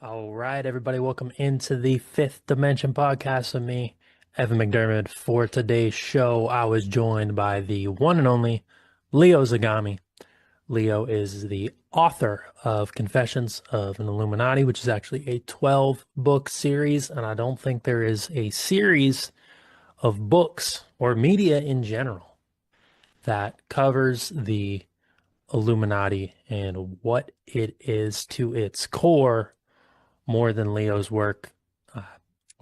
All right, everybody, welcome into the Fifth Dimension podcast with me, Evan McDermott. For today's show, I was joined by the one and only Leo Zagami. Leo is the author of Confessions of an Illuminati, which is actually a 12-book series, and I don't think there is a series of books or media in general that covers the Illuminati and what it is to its core more than Leo's work. Uh,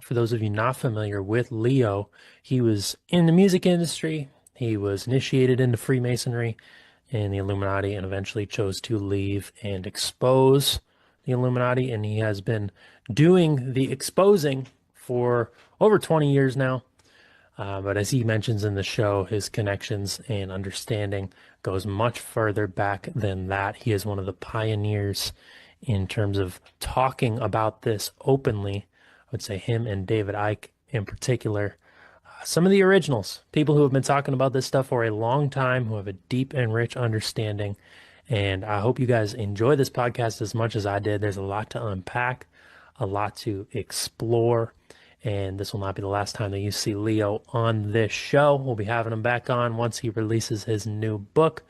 for those of you not familiar with Leo, he was in the music industry. He was initiated into Freemasonry and the Illuminati and eventually chose to leave and expose the Illuminati. And he has been doing the exposing for over 20 years now. But as he mentions in the show, his connections and understanding goes much further back than that. He is one of the pioneers in terms of talking about this openly. I would say him and David Icke in particular. Some of the originals, people who have been talking about this stuff for a long time, who have a deep and rich understanding. And I hope you guys enjoy this podcast as much as I did. There's a lot to unpack, a lot to explore. And this will not be the last time that you see Leo on this show. We'll be having him back on once he releases his new book.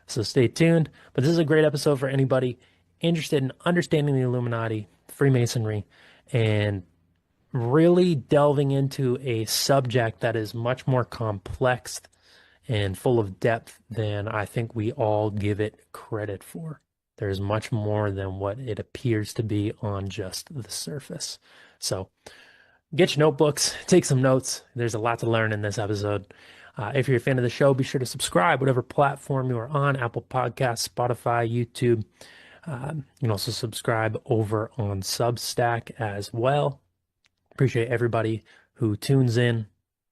So stay tuned. But this is a great episode for anybody interested in understanding the Illuminati, Freemasonry, and really delving into a subject that is much more complex and full of depth than I think we all give it credit for. There's much more than what it appears to be on just the surface. So get your notebooks, take some notes. There's a lot to learn in this episode. If you're a fan of the show, be sure to subscribe, whatever platform you are on, Apple Podcasts, Spotify, YouTube. You can also subscribe over on Substack as well. Appreciate everybody who tunes in,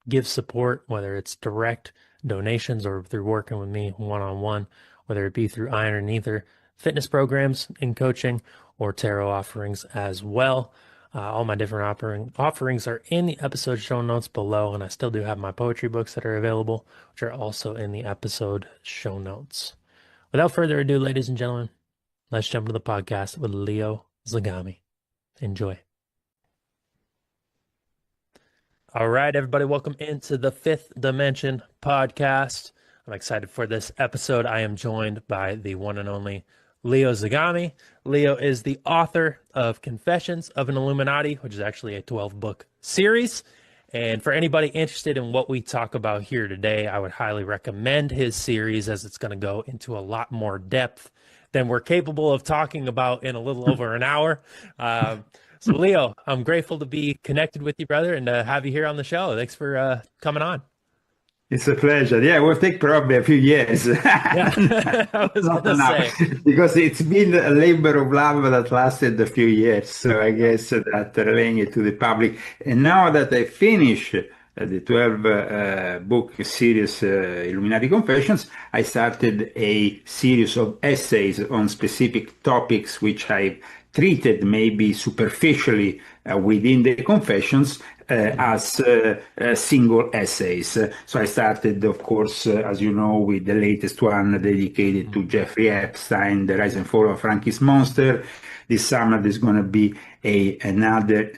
gives support, whether it's direct donations or through working with me one-on-one, whether it be through Iron and Ether fitness programs in coaching or tarot offerings as well. All my different offerings are in the episode show notes below, and I still do have my poetry books that are available, which are also in the episode show notes. Without further ado, ladies and gentlemen, let's jump into the podcast with Leo Zagami. Enjoy. All right, everybody, welcome into the Fifth Dimension podcast. I'm excited for this episode. I am joined by the one and only Leo Zagami. Leo is the author of Confessions of an Illuminati, which is actually a 12-book series. And for anybody interested in what we talk about here today, I would highly recommend his series, as it's going to go into a lot more depth than we're capable of talking about in a little over an hour. So, Leo, I'm grateful to be connected with you, brother, and to have you here on the show. Thanks for coming on. It's a pleasure. Yeah, it will take probably a few years. Yeah, I was Not going to enough, say. because it's been a labor of love that lasted a few years. So I guess that relaying it to the public. And now that I finish the 12 book series, Illuminati Confessions, I started a series of essays on specific topics which I treated maybe superficially within the confessions as single essays. So I started, of course, as you know, with the latest one dedicated to Jeffrey Epstein, The Rise and Fall of Frankie's Monster. This summer there's going to be another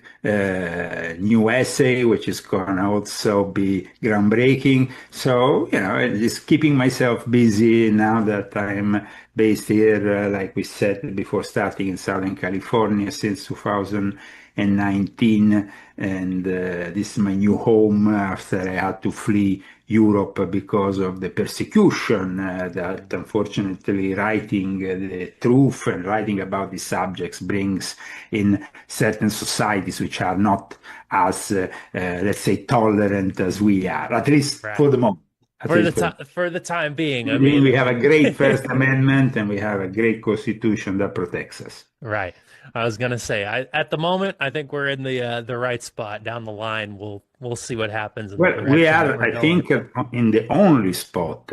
new essay, which is going to also be groundbreaking. So, just keeping myself busy now that I'm based here, like we said before, starting in Southern California since 2019, and this is my new home after I had to flee Europe because of the persecution that unfortunately writing the truth and writing about these subjects brings in certain societies which are not as, let's say, tolerant as we are, at least Right. for the moment. For the time being. I mean, we have a great First Amendment and we have a great Constitution that protects us. Right. I was gonna say, at the moment, I think we're in the right spot. Down the line, we'll see what happens. Well, we are, I think, in the only spot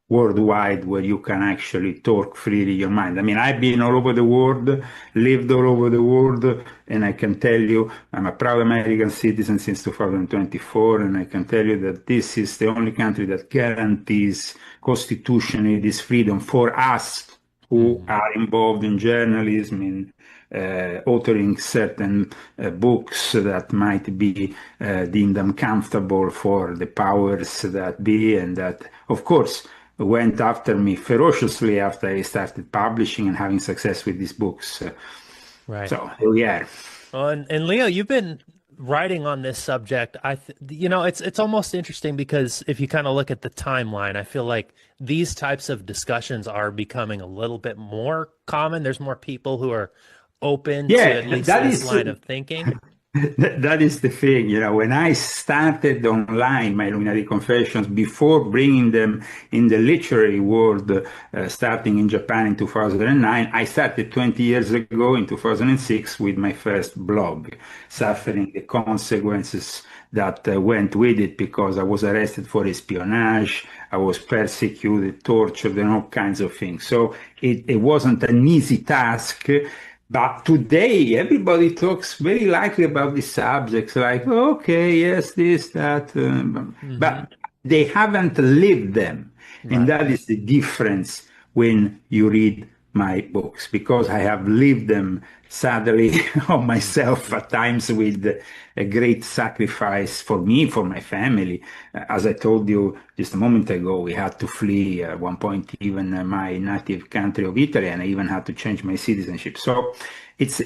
worldwide where you can actually talk freely your mind. I mean, I've been all over the world, lived all over the world, and I can tell you, I'm a proud American citizen since 2024, and I can tell you that this is the only country that guarantees constitutionally this freedom for us who Hmm. are involved in journalism, in authoring certain books that might be deemed uncomfortable for the powers that be, and that, of course, went after me ferociously after I started publishing and having success with these books. Right. So here we are. And Leo, you've been writing on this subject. It's almost interesting because if you kind of look at the timeline, I feel like these types of discussions are becoming a little bit more common. There's more people who are open to at Yeah, least that this is. line of thinking. That is the thing, when I started online my Illuminati Confessions, before bringing them in the literary world, starting in Japan in 2009, I started 20 years ago in 2006 with my first blog, suffering the consequences that went with it because I was arrested for espionage, I was persecuted, tortured, and all kinds of things. So it wasn't an easy task. But today, everybody talks very likely about these subjects, like, okay, yes, this, that, Hmm. but they haven't lived them. And Right. that is the difference when you read my books, because I have lived them, sadly, on myself at times with a great sacrifice for me, for my family. As I told you just a moment ago, we had to flee at one point, even my native country of Italy, and I even had to change my citizenship. So it's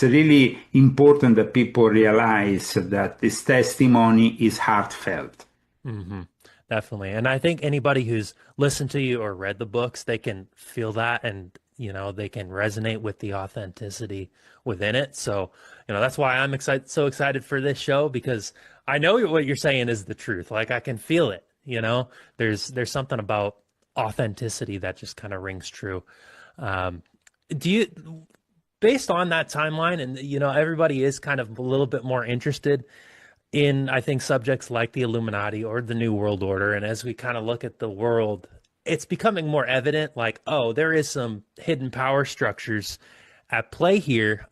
really important that people realize that this testimony is heartfelt. Hmm. Definitely. And I think anybody who's listened to you or read the books, they can feel that and, they can resonate with the authenticity within it. So, that's why I'm so excited for this show because I know what you're saying is the truth. Like I can feel it, there's something about authenticity that just kind of rings true. Um, do you, based on that timeline and, everybody is kind of a little bit more interested in, I think, subjects like the Illuminati or the New World Order. And as we kind of look at the world, it's becoming more evident like, oh, there is some hidden power structures at play here.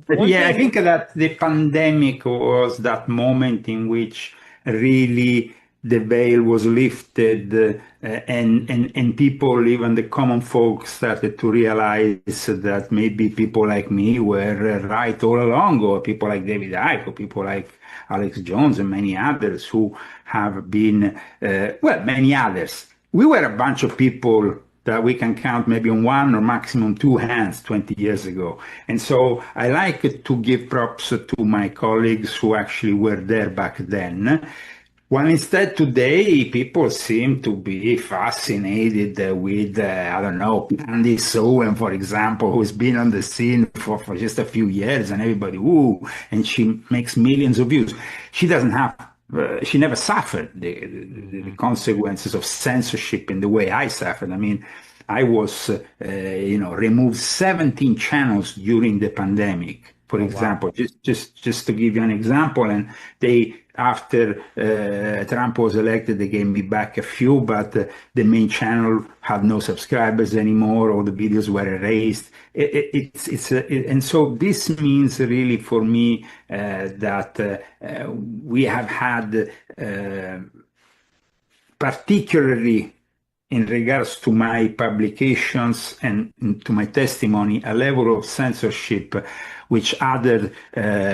One Yeah, I thing, think that the pandemic was that moment in which really the veil was lifted, and people, even the common folk, started to realize that maybe people like me were right all along, or people like David Icke, or people like Alex Jones, and many others who have been, well, many others. We were a bunch of people that we can count maybe on one or maximum two hands 20 years ago. And so I like to give props to my colleagues who actually were there back then. While instead today, people seem to be fascinated with, I don't know, Andy Sowen, for example, who's been on the scene for just a few years, and everybody, ooh, and she makes millions of views. She doesn't have she never suffered the Mhm. consequences of censorship in the way I suffered. I mean, I was, removed 17 channels during the pandemic, for Oh, wow. example, just to give you an example. And after Trump was elected, they gave me back a few, but the main channel had no subscribers anymore. All the videos were erased. And so this means really for me that we have had, particularly in regards to my publications and to my testimony, a level of censorship which other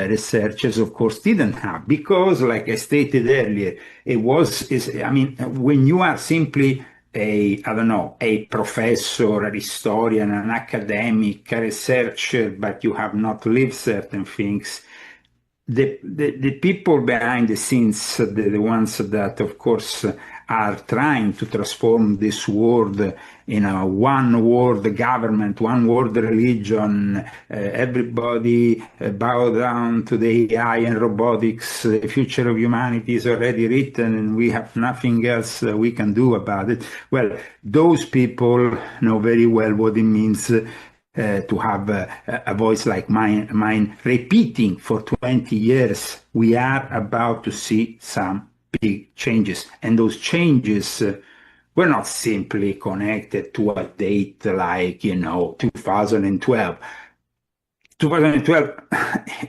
researchers, of course, didn't have. Because, like I stated earlier, I mean, when you are simply I don't know, a professor, a historian, an academic, a researcher, but you have not lived certain things, the people behind the scenes, the ones that, of course, are trying to transform this world in a one world government, one world religion, everybody bow down to the AI and robotics, the future of humanity is already written and we have nothing else we can do about it. Well, those people know very well what it means to have a voice like mine repeating for 20 years. We are about to see some big changes, and those changes were not simply connected to a date like 2012. 2012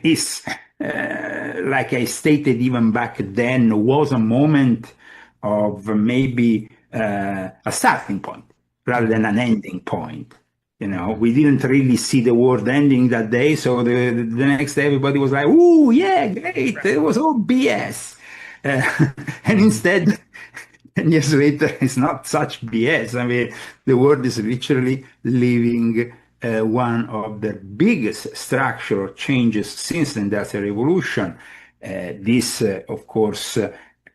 is, like I stated even back then, was a moment of maybe a starting point rather than Mhm. an ending point. We didn't really see the world ending that day. So the next day, everybody was like, "Ooh, yeah, great. It was all BS." And instead, 10 years later, it's not such BS. I mean, the world is literally living one of the biggest structural changes since the Industrial Revolution. This, of course,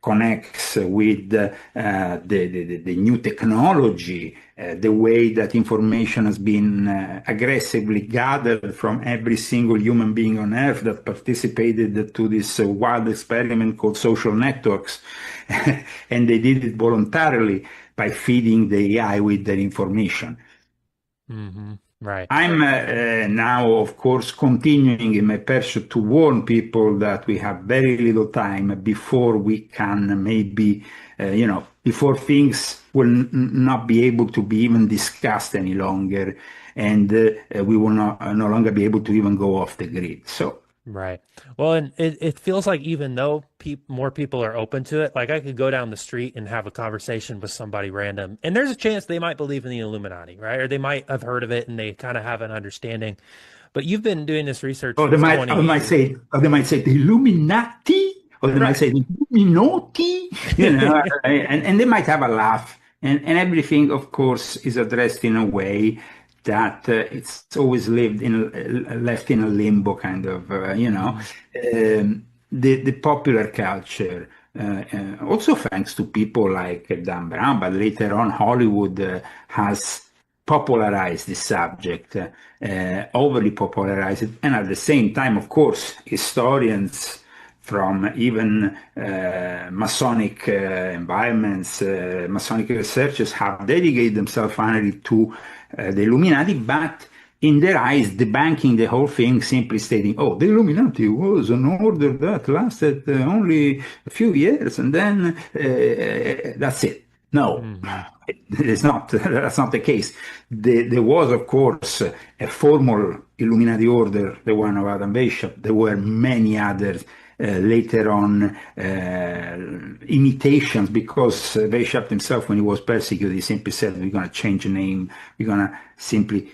connects with the new technology, the way that information has been aggressively gathered from every single human being on earth that participated to this wild experiment called social networks. And they did it voluntarily by feeding the AI with their information. Right. I'm now, of course, continuing in my pursuit to warn people that we have very little time before we can maybe, before things will not be able to be even discussed any longer, and we will no longer be able to even go off the grid. So. Right. Well, and it feels like even though more people are open to it, like I could go down the street and have a conversation with somebody random, and there's a chance they might believe in the Illuminati, right? Or they might have heard of it and they kind of have an understanding. But you've been doing this research for 20 years. They might say the Illuminati, or they might say the Illuminati, and they might have a laugh. And everything, of course, is addressed in a way that it's always left in a limbo, kind of, the popular culture, also thanks to people like Dan Brown, but later on Hollywood has popularized this subject, overly popularized it, and at the same time, of course, historians from even Masonic environments, Masonic researchers have dedicated themselves finally to the Illuminati, but in their eyes, debunking the whole thing, simply stating, "Oh, the Illuminati was an order that lasted only a few years, and then that's it." No, it's not. That's not the case. There was, of course, a formal Illuminati order, the one of Adam Weishaupt. There were many others. Later on, imitations, because Weishaupt himself, when he was persecuted, he simply said, "We're going to change the name, we're going to simply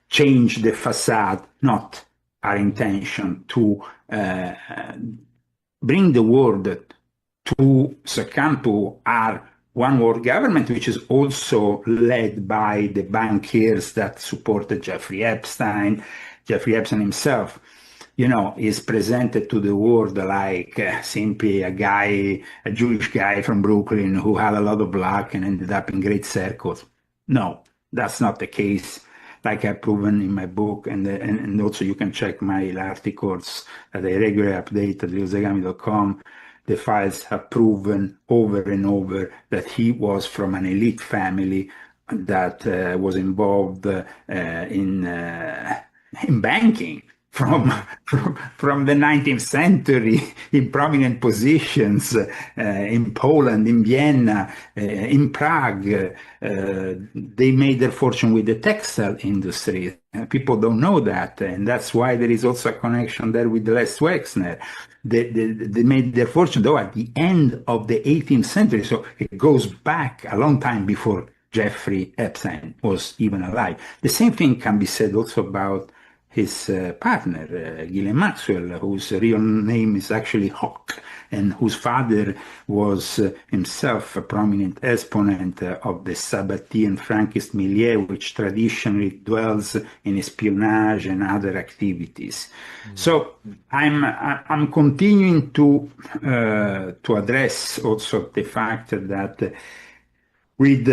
change the facade," not our intention to bring the world to succumb to our one world government, which is also led by the bankiers that supported Jeffrey Epstein. Jeffrey Epstein himself, is presented to the world like simply a Jewish guy from Brooklyn who had a lot of luck and ended up in great circles. No, that's not the case. Like I've proven in my book, and also you can check my articles that I regularly update at leozagami.com. The files have proven over and over that he was from an elite family that was involved in banking. From the 19th century, in prominent positions in Poland, in Vienna, in Prague. They made their fortune with the textile industry. People don't know that, and that's why there is also a connection there with Les Wexner. They made their fortune, though, at the end of the 18th century, so it goes back a long time before Jeffrey Epstein was even alive. The same thing can be said also about his partner, Ghislaine Maxwell, whose real name is actually Hawk, and whose father was himself a prominent exponent of the Sabbatean Frankist milieu, which traditionally dwells in espionage and other activities. So I'm continuing to address also the fact that with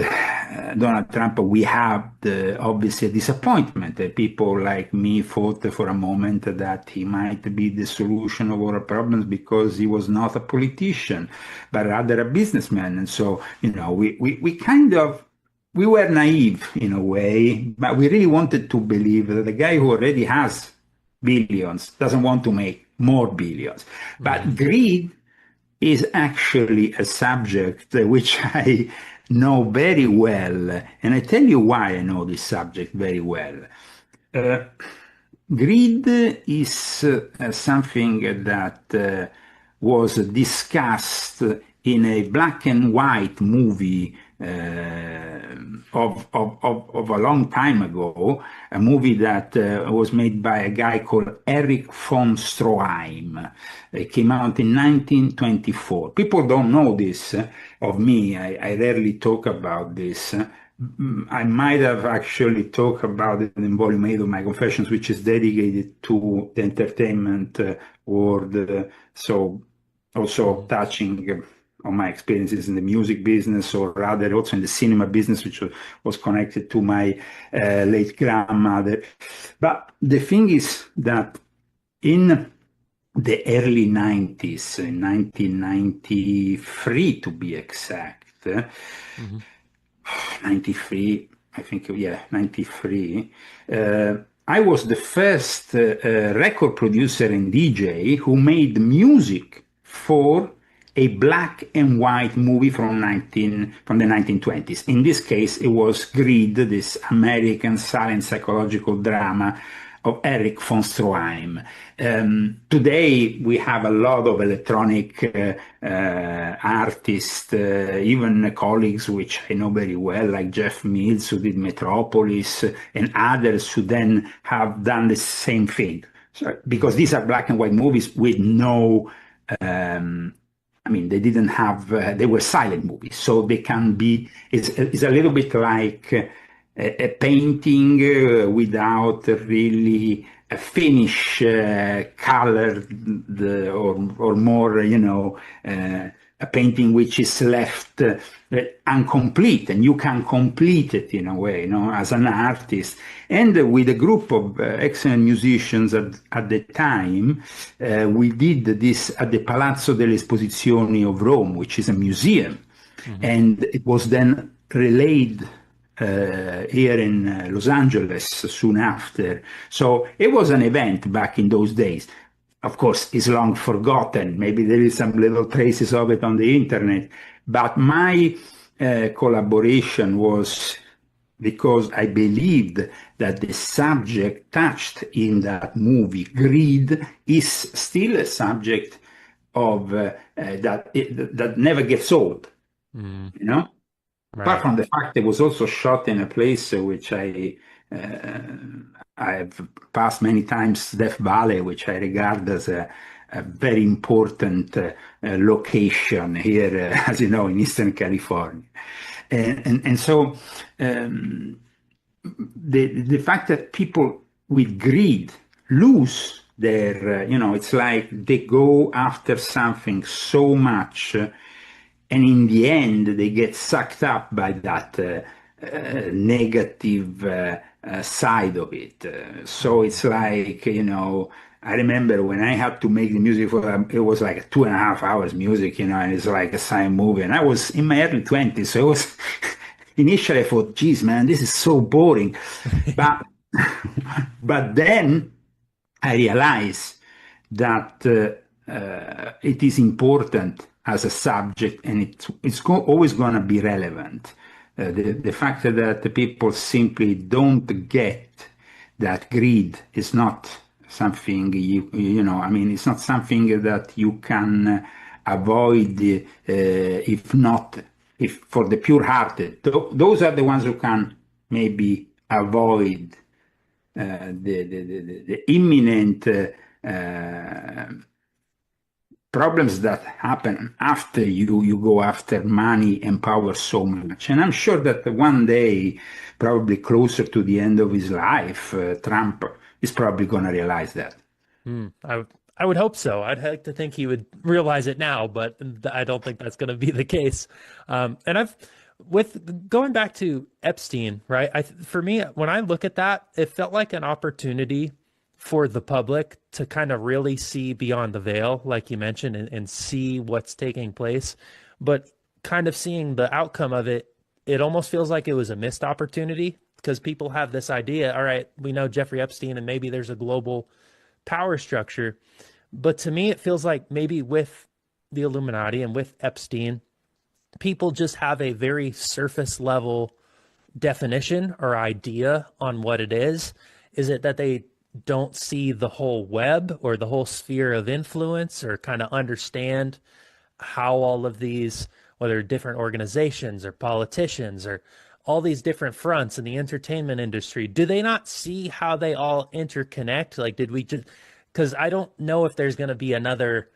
Donald Trump, we have obviously a disappointment. People like me thought for a moment that he might be the solution of all our problems because he was not a politician, but rather a businessman. And so, we were naive in a way, but we really wanted to believe that the guy who already has billions doesn't want to make more billions. But greed is actually a subject which I know very well, and I tell you why I know this subject very well. Greed is something that was discussed in a black and white movie of a long time ago, a movie that was made by a guy called Erich von Stroheim. It came out in 1924. People don't know this of me. I rarely talk about this. I might have actually talked about it in Volume 8 of my Confessions, which is dedicated to the entertainment world. So also touching on my experiences in the music business, or rather also in the cinema business, which was connected to my late grandmother. But the thing is that in the early 90s, in 1993 to be exact, 93, I think, yeah, 93. I was the first record producer and DJ who made music for a black and white movie from the 1920s. In this case, it was Greed, this American silent psychological drama of Erich von Stroheim. Today, we have a lot of electronic artists, even colleagues which I know very well, like Jeff Mills, who did Metropolis, and others who then have done the same thing. So, because these are black and white movies with no, I mean, they didn't have, they were silent movies, so they can be, it's a little bit like a painting without really a finish, colored, or more, a painting which is left incomplete, and you can complete it in a way, as an artist. And with a group of excellent musicians at the time, we did this at the Palazzo delle Esposizioni of Rome, which is a museum. And it was then relayed here in Los Angeles soon after. So it was an event back in those days. Of course, it's long forgotten. Maybe there is some little traces of it on the internet. But my collaboration was because I believed that the subject touched in that movie, greed, is still a subject of that never gets old. Right. Apart from the fact it was also shot in a place which I've passed many times, Death Valley, which I regard as a very important location here, as you know, in Eastern California. And so the fact that people with greed lose their, it's like they go after something so much, and in the end, they get sucked up by that negative side of it. So it's like, I remember when I had to make the music for it was like 2.5 hours music, and it's like a silent movie. And I was in my early 20s, so it was initially I thought, geez, man, this is so boring. But then I realized that it is important as a subject, and it's always going to be relevant. The fact that the people simply don't get that greed is not something it's not something that you can avoid if for the pure-hearted. Those are the ones who can maybe avoid the imminent problems that happen after you go after money and power so much. And I'm sure that one day, probably closer to the end of his life, Trump is probably going to realize that. I would hope so. I'd like to think he would realize it now, but I don't think that's going to be the case. And with going back to Epstein, right? For me, when I look at that, it felt like an opportunity for the public to kind of really see beyond the veil, like you mentioned, and see what's taking place. But kind of seeing the outcome of it, it almost feels like it was a missed opportunity, because people have this idea, all right, we know Jeffrey Epstein and maybe there's a global power structure. But to me, it feels like maybe with the Illuminati and with Epstein, people just have a very surface level definition or idea on what it is. Is it that they don't see the whole web or the whole sphere of influence, or kind of understand how all of these whether different organizations or politicians or all these different fronts in the entertainment industry, do they not see how they all interconnect? Like, did we just, because I don't know if there's going to be another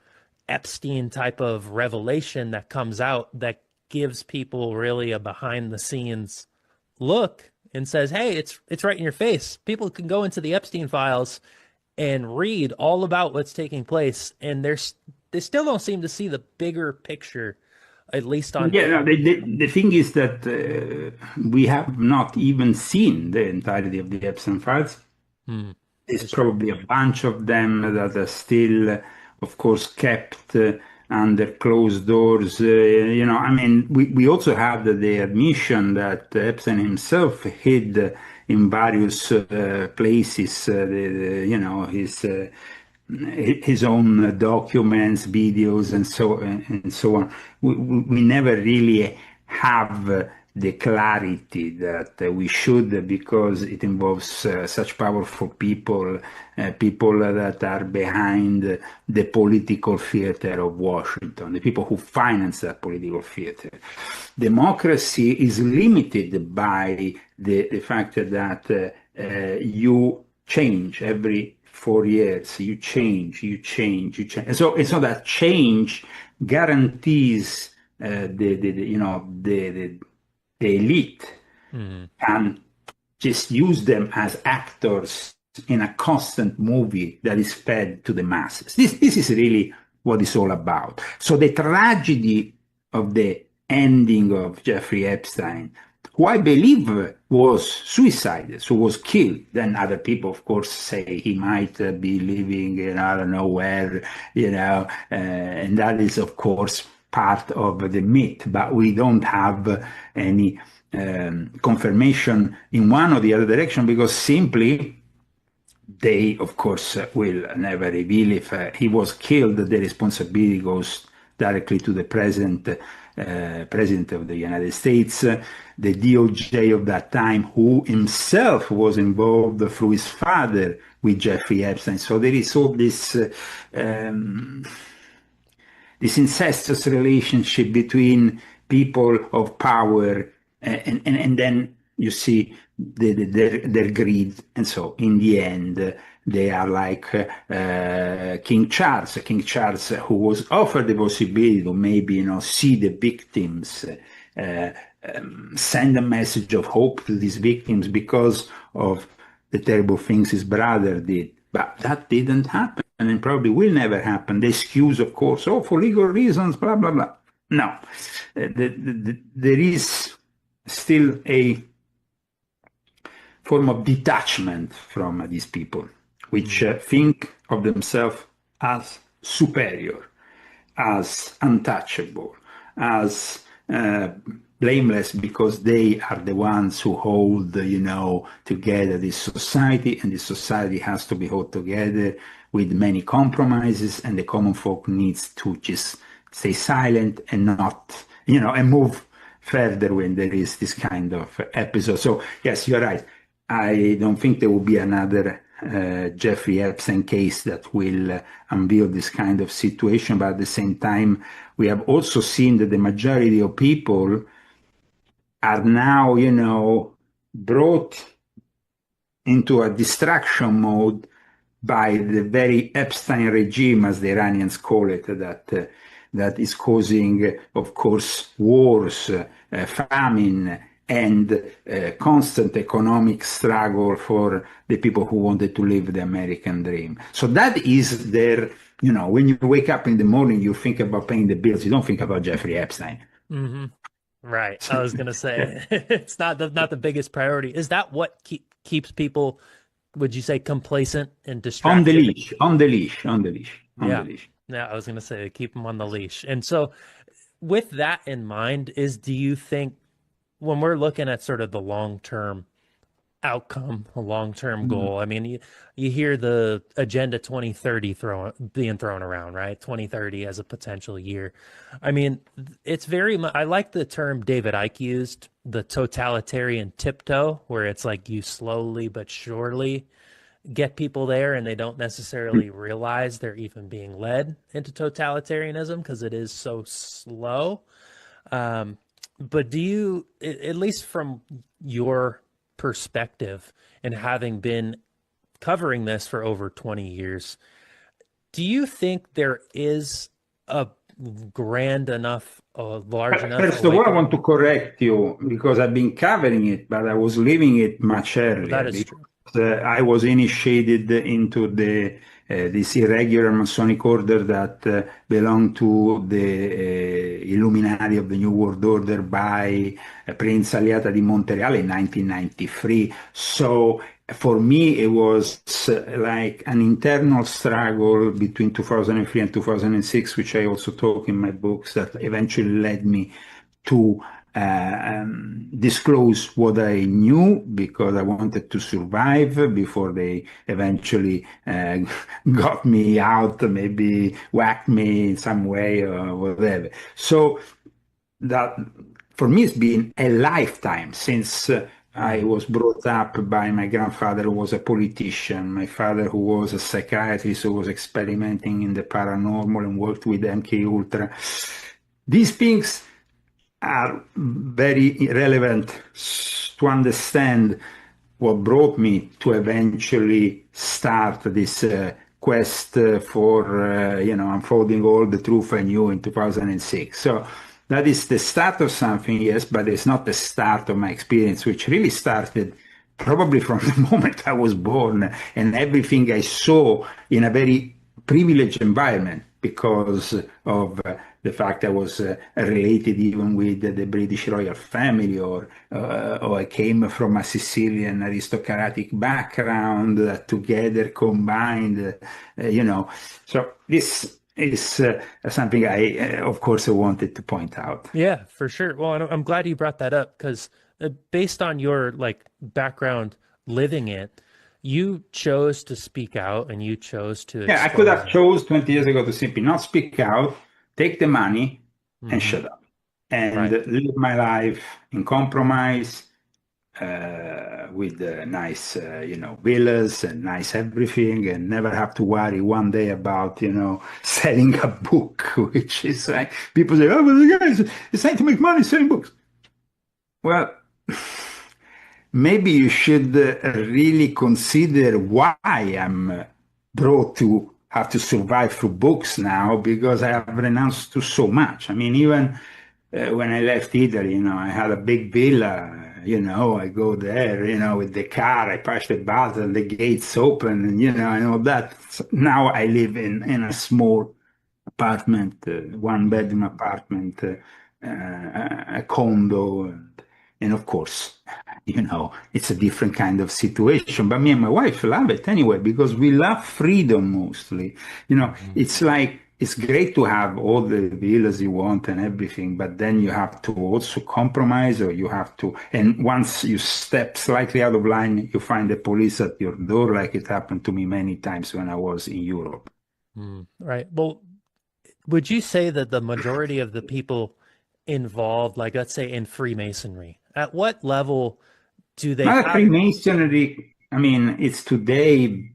Epstein type of revelation that comes out that gives people really a behind the scenes look and says, "Hey, it's right in your face. People can go into the Epstein files and read all about what's taking place, and they still don't seem to see the bigger picture, at least on Yeah, no, paper." the thing is that we have not even seen the entirety of the Epstein files. Hmm. There's That's true. probably a bunch of them that are still, of course, kept under closed doors. I mean, we also had the admission that Epstein himself hid in various places, his own documents, videos, and so on. We never really have the clarity that we should, because it involves such powerful people, people that are behind the political theater of Washington, the people who finance that political theater. Democracy is limited by the fact that you change every 4 years. You change, you change, you change. And so that change guarantees the elite Hmm. can just use them as actors in a constant movie that is fed to the masses. This is really what it's all about. So the tragedy of the ending of Jeffrey Epstein, who I believe was suicided, so was killed. Then other people, of course, say he might be living in I don't know where, and that is, of course, part of the myth, but we don't have any confirmation in one or the other direction, because simply they, of course, will never reveal if he was killed. The responsibility goes directly to the president of the United States, the DOJ of that time, who himself was involved through his father with Jeffrey Epstein. So there is all this incestuous relationship between people of power, and then you see their greed. And so in the end, they are like King Charles, who was offered the possibility to maybe see the victims, send a message of hope to these victims because of the terrible things his brother did. But that didn't happen, and probably will never happen. The excuse, of course, for legal reasons, blah, blah, blah. No, there is still a form of detachment from these people, which think of themselves as superior, as untouchable, as blameless, because they are the ones who hold, together this society, and this society has to be held together with many compromises, and the common folk needs to just stay silent and not, and move further when there is this kind of episode. So yes, you're right. I don't think there will be another Jeffrey Epstein case that will unveil this kind of situation. But at the same time, we have also seen that the majority of people are now, brought into a distraction mode by the very Epstein regime, as the Iranians call it, that is causing, of course, wars, famine, and constant economic struggle for the people who wanted to live the American dream. So that is their, when you wake up in the morning, you think about paying the bills. You don't think about Jeffrey Epstein. Hmm. Right. I was gonna say it's not the biggest priority. Is that what keeps people, would you say, complacent and On the distracted? leash, on the leash, on the leash, on the Yeah. leash. Yeah, I was gonna say keep them on the leash. And so with that in mind, do you think when we're looking at sort of the long-term outcome, a long-term Mm. goal. I mean, you hear the Agenda 2030 being thrown around, right? 2030 as a potential year. I mean, it's very much, I like the term David Icke used, the totalitarian tiptoe, where it's like you slowly but surely get people there and they don't necessarily realize they're even being led into totalitarianism because it is so slow. But do you, at least from your perspective and having been covering this for over 20 years, do you think there is a grand enough, a large enough First of all, I want awakening? to correct you because I've been covering it, but I was living it much Well, that earlier is because true. I was initiated into the this irregular Masonic order that belonged to the Illuminati of the New World Order by Prince Aliata di Montereale in 1993. So for me, it was like an internal struggle between 2003 and 2006, which I also talk in my books, that eventually led me to disclose what I knew because I wanted to survive before they eventually got me out, maybe whacked me in some way or whatever. So that for me it's been a lifetime since I Hmm. was brought up by my grandfather who was a politician, my father who was a psychiatrist who was experimenting in the paranormal and worked with MK Ultra. These things are very relevant to understand what brought me to eventually start this quest for unfolding all the truth I knew in 2006. So that is the start of something, yes, but it's not the start of my experience, which really started probably from the moment I was born and everything I saw in a very privileged environment because of the fact I was related even with the British royal family, or I came from a Sicilian aristocratic background together combined, you know. So this is something of course, I wanted to point out. Yeah, for sure. Well, and I'm glad you brought that up because based on your like background living it, you chose to speak out and you chose to Yeah, I could expose have it. chose 20 years ago to simply not speak out, take the money, and Hmm. shut up, and Right. live my life in compromise with nice, villas and nice everything, and never have to worry one day about, selling a book, which is like people say, oh, well, the guy is trying to make money selling books. Well, maybe you should really consider why I'm brought to have to survive through books now because I have renounced to so much. I mean, even when I left Italy, I had a big villa. I go there, with the car, I push the button, the gates open, and and all that. So now I live in a small apartment, one bedroom apartment, a condo, and of course, it's a different kind of situation. But me and my wife love it anyway because we love freedom mostly. Hmm. It's like it's great to have all the villas you want and everything, but then you have to also compromise, or you have to. And once you step slightly out of line, you find the police at your door, like it happened to me many times when I was in Europe. Right. Well, would you say that the majority of the people involved, like let's say in Freemasonry, at what level do they Now, have? Freemasonry, I mean, it's today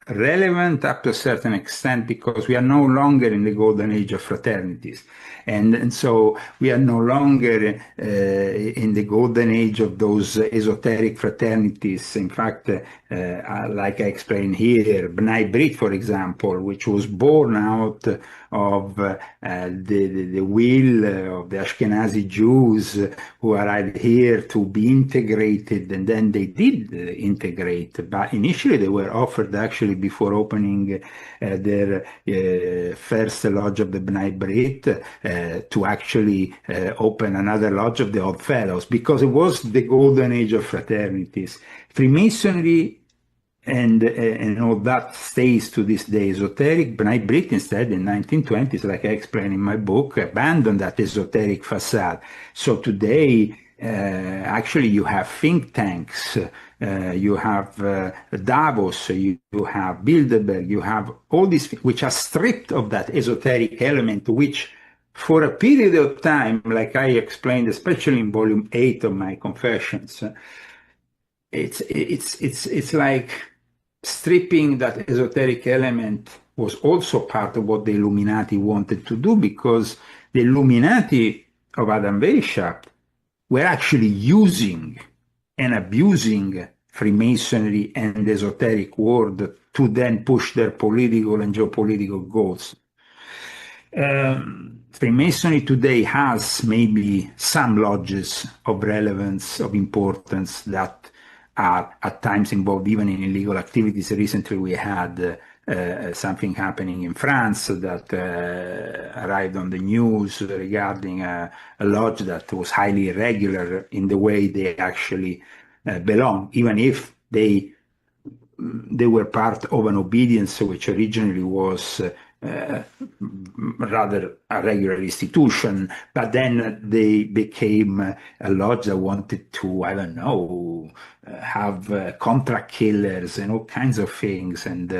relevant up to a certain extent because we are no longer in the golden age of fraternities. And so we are no longer in the golden age of those esoteric fraternities. In fact, like I explained here, B'nai B'rith, for example, which was born out of the will of the Ashkenazi Jews who arrived here to be integrated, and then they did integrate. But initially, they were offered actually before opening their first lodge of the B'nai B'rith to actually open another lodge of the Odd Fellows because it was the golden age of fraternities. Freemasonry and all that stays to this day esoteric. B'nai B'rith instead in 1920s, like I explain in my book, abandoned that esoteric facade. So today, actually, you have think tanks, you have Davos, you have Bilderberg, you have all these which are stripped of that esoteric element, which for a period of time, like I explained, especially in volume 8 of my Confessions, it's like stripping that esoteric element was also part of what the Illuminati wanted to do because the Illuminati of Adam Weishaupt were actually using and abusing Freemasonry and the esoteric world to then push their political and geopolitical goals. Freemasonry today has maybe some lodges of relevance, of importance that are at times involved even in illegal activities. Recently, we had something happening in France that arrived on the news regarding a lodge that was highly irregular in the way they actually belong, even if they were part of an obedience which originally was rather a regular institution, but then they became a lodge that wanted to, I don't know, have contract killers and all kinds of things, and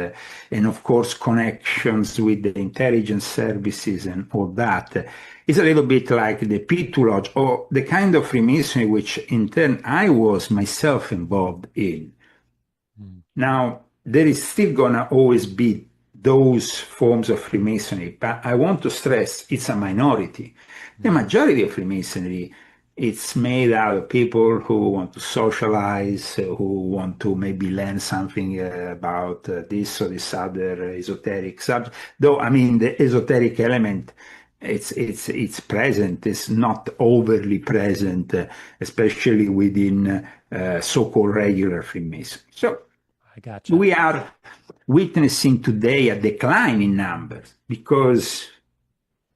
of course connections with the intelligence services and all that. It's a little bit like the P2 Lodge or the kind of Freemasonry which in turn I was myself involved in. Now, there is still going to always be those forms of Freemasonry, but I want to stress it's a minority. The majority of Freemasonry, it's made out of people who want to socialize, who want to maybe learn something about this or this other esoteric subject. Though, I mean, the esoteric element, it's present. It's not overly present, especially within so-called regular Freemasons. So I gotcha. we are witnessing today a decline in numbers because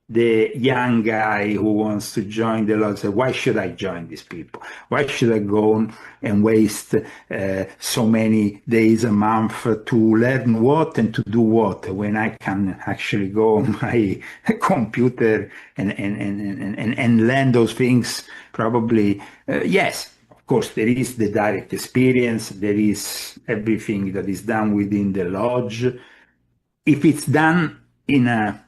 the young guy who wants to join the lodge says, why should I join these people? Why should I go and waste so many days a month to learn what and to do what when I can actually go on my computer and learn those things probably? Yes. Of course, there is the direct experience, there is everything that is done within the lodge. If it's done in a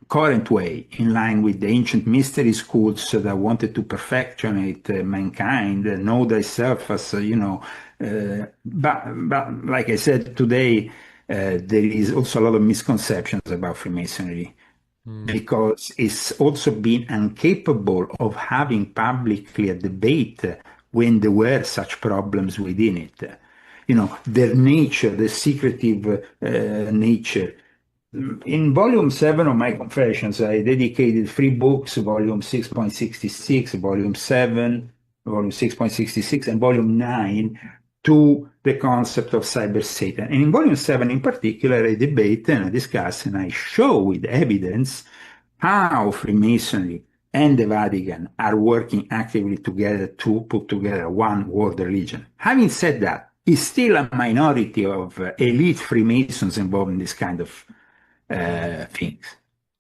current way, in line with the ancient mystery schools that wanted to perfectionate mankind, know thyself as, but like I said today, there is also a lot of misconceptions about Freemasonry. Because it's also been incapable of having publicly a debate when there were such problems within it. Their nature, the secretive nature. In volume 7 of my Confessions, I dedicated 3 books, volume 6.66, volume 7, volume 6.66, and volume 9, to the concept of cyber Satan. And in volume 7 in particular, I debate and I discuss and I show with evidence how Freemasonry and the Vatican are working actively together to put together one world religion. Having said that, it's still a minority of elite Freemasons involved in this kind of things.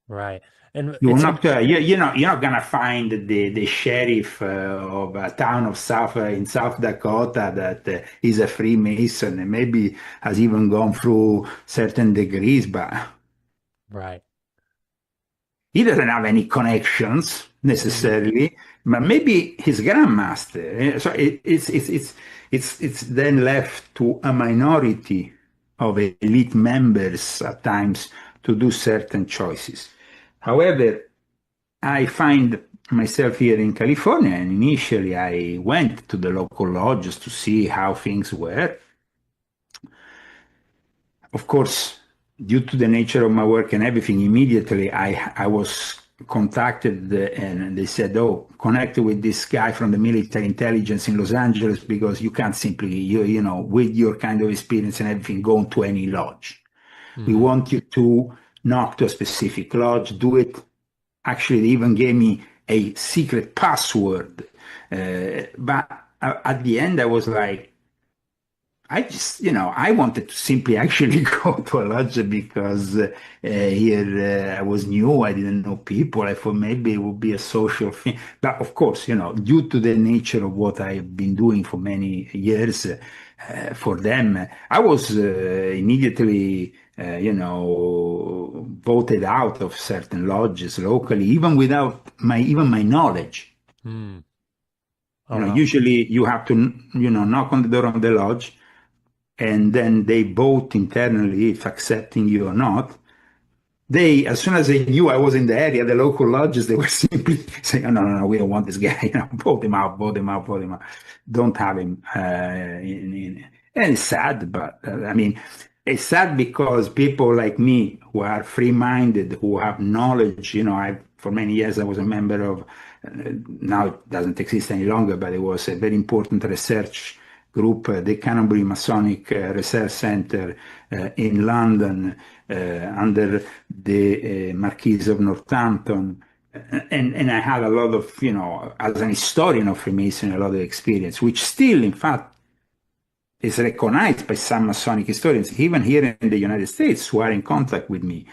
Right. And You're it's not, you're not gonna find the sheriff of a town of in South Dakota that is a Freemason and maybe has even gone through certain degrees, but right. he doesn't have any connections necessarily, but maybe his grandmaster. So it's then left to a minority of elite members at times to do certain choices. However, I find myself here in California, and initially I went to the local lodges to see how things were. Of course, due to the nature of my work and everything, immediately I was contacted and they said, oh, connect with this guy from the military intelligence in Los Angeles because you can't simply, with your kind of experience and everything, go into any lodge. We want you to knock to a specific lodge, do it. Actually, they even gave me a secret password. But at the end, I was like, I just, I wanted to simply actually go to a lodge because here I was new, I didn't know people. I thought maybe it would be a social thing. But of course, due to the nature of what I've been doing for many years, for them, I was immediately, voted out of certain lodges locally, even without my knowledge. Oh, wow. Usually you have to, knock on the door of the lodge, and then they vote internally if accepting you or not. they, as soon as they knew I was in the area, the local lodges, they were simply saying, "Oh, no, no, no, we don't want this guy. Vote him out, vote him out, vote him out. Don't have him." And it's sad, but I mean, it's sad because people like me who are free-minded, who have knowledge, I for many years I was a member of, now it doesn't exist any longer, but it was a very important research group, the Canterbury Masonic Research Center in London, under the Marquis of Northampton. And I had a lot of, as an historian of Freemasonry, a lot of experience, which still, in fact, is recognized by some Masonic historians, even here in the United States, who are in contact with me.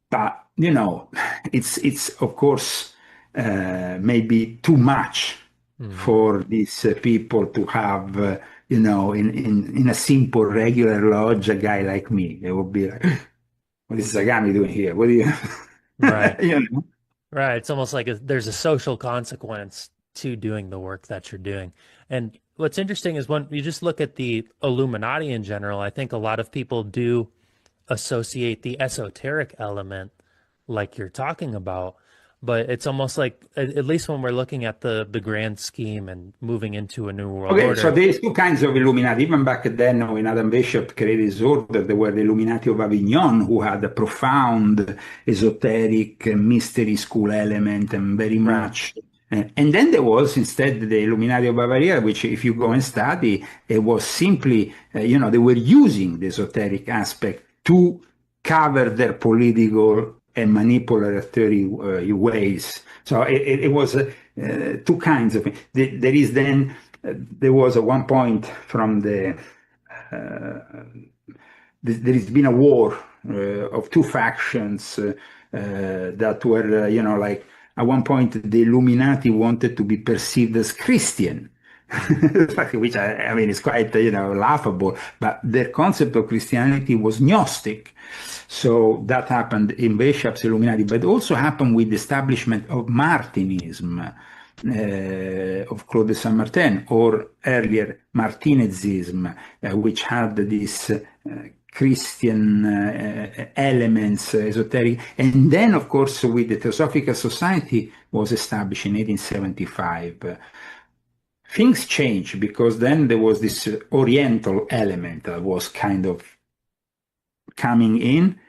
But, it's of course, maybe too much for these people to have, in a simple, regular lodge, a guy like me. They would be like, what is Zagami doing here? What do you... Right. you know? Right. It's almost like there's a social consequence to doing the work that you're doing. And what's interesting is when you just look at the Illuminati in general, I think a lot of people do associate the esoteric element like you're talking about, but it's almost like, at least when we're looking at the grand scheme and moving into a new world Okay, so order. there's two kinds of Illuminati. Even back then, when Adam Bishop created his order, there were the Illuminati of Avignon, who had a profound esoteric mystery school element and very Right. much. And then there was instead the Illuminati of Bavaria, which, if you go and study, it was simply, they were using the esoteric aspect to cover their political and manipulatory ways. So it was two kinds of. There was at one point from there has been a war of two factions that were, like at one point the Illuminati wanted to be perceived as Christian. Which I mean is quite laughable, but their concept of Christianity was Gnostic. So that happened in Bishop's Illuminati, but also happened with the establishment of Martinism, of Claude de Saint Martin, or earlier Martinezism, which had this Christian elements, esoteric. And then, of course, with the Theosophical Society was established in 1875. Things changed because then there was this Oriental element that was kind of coming in,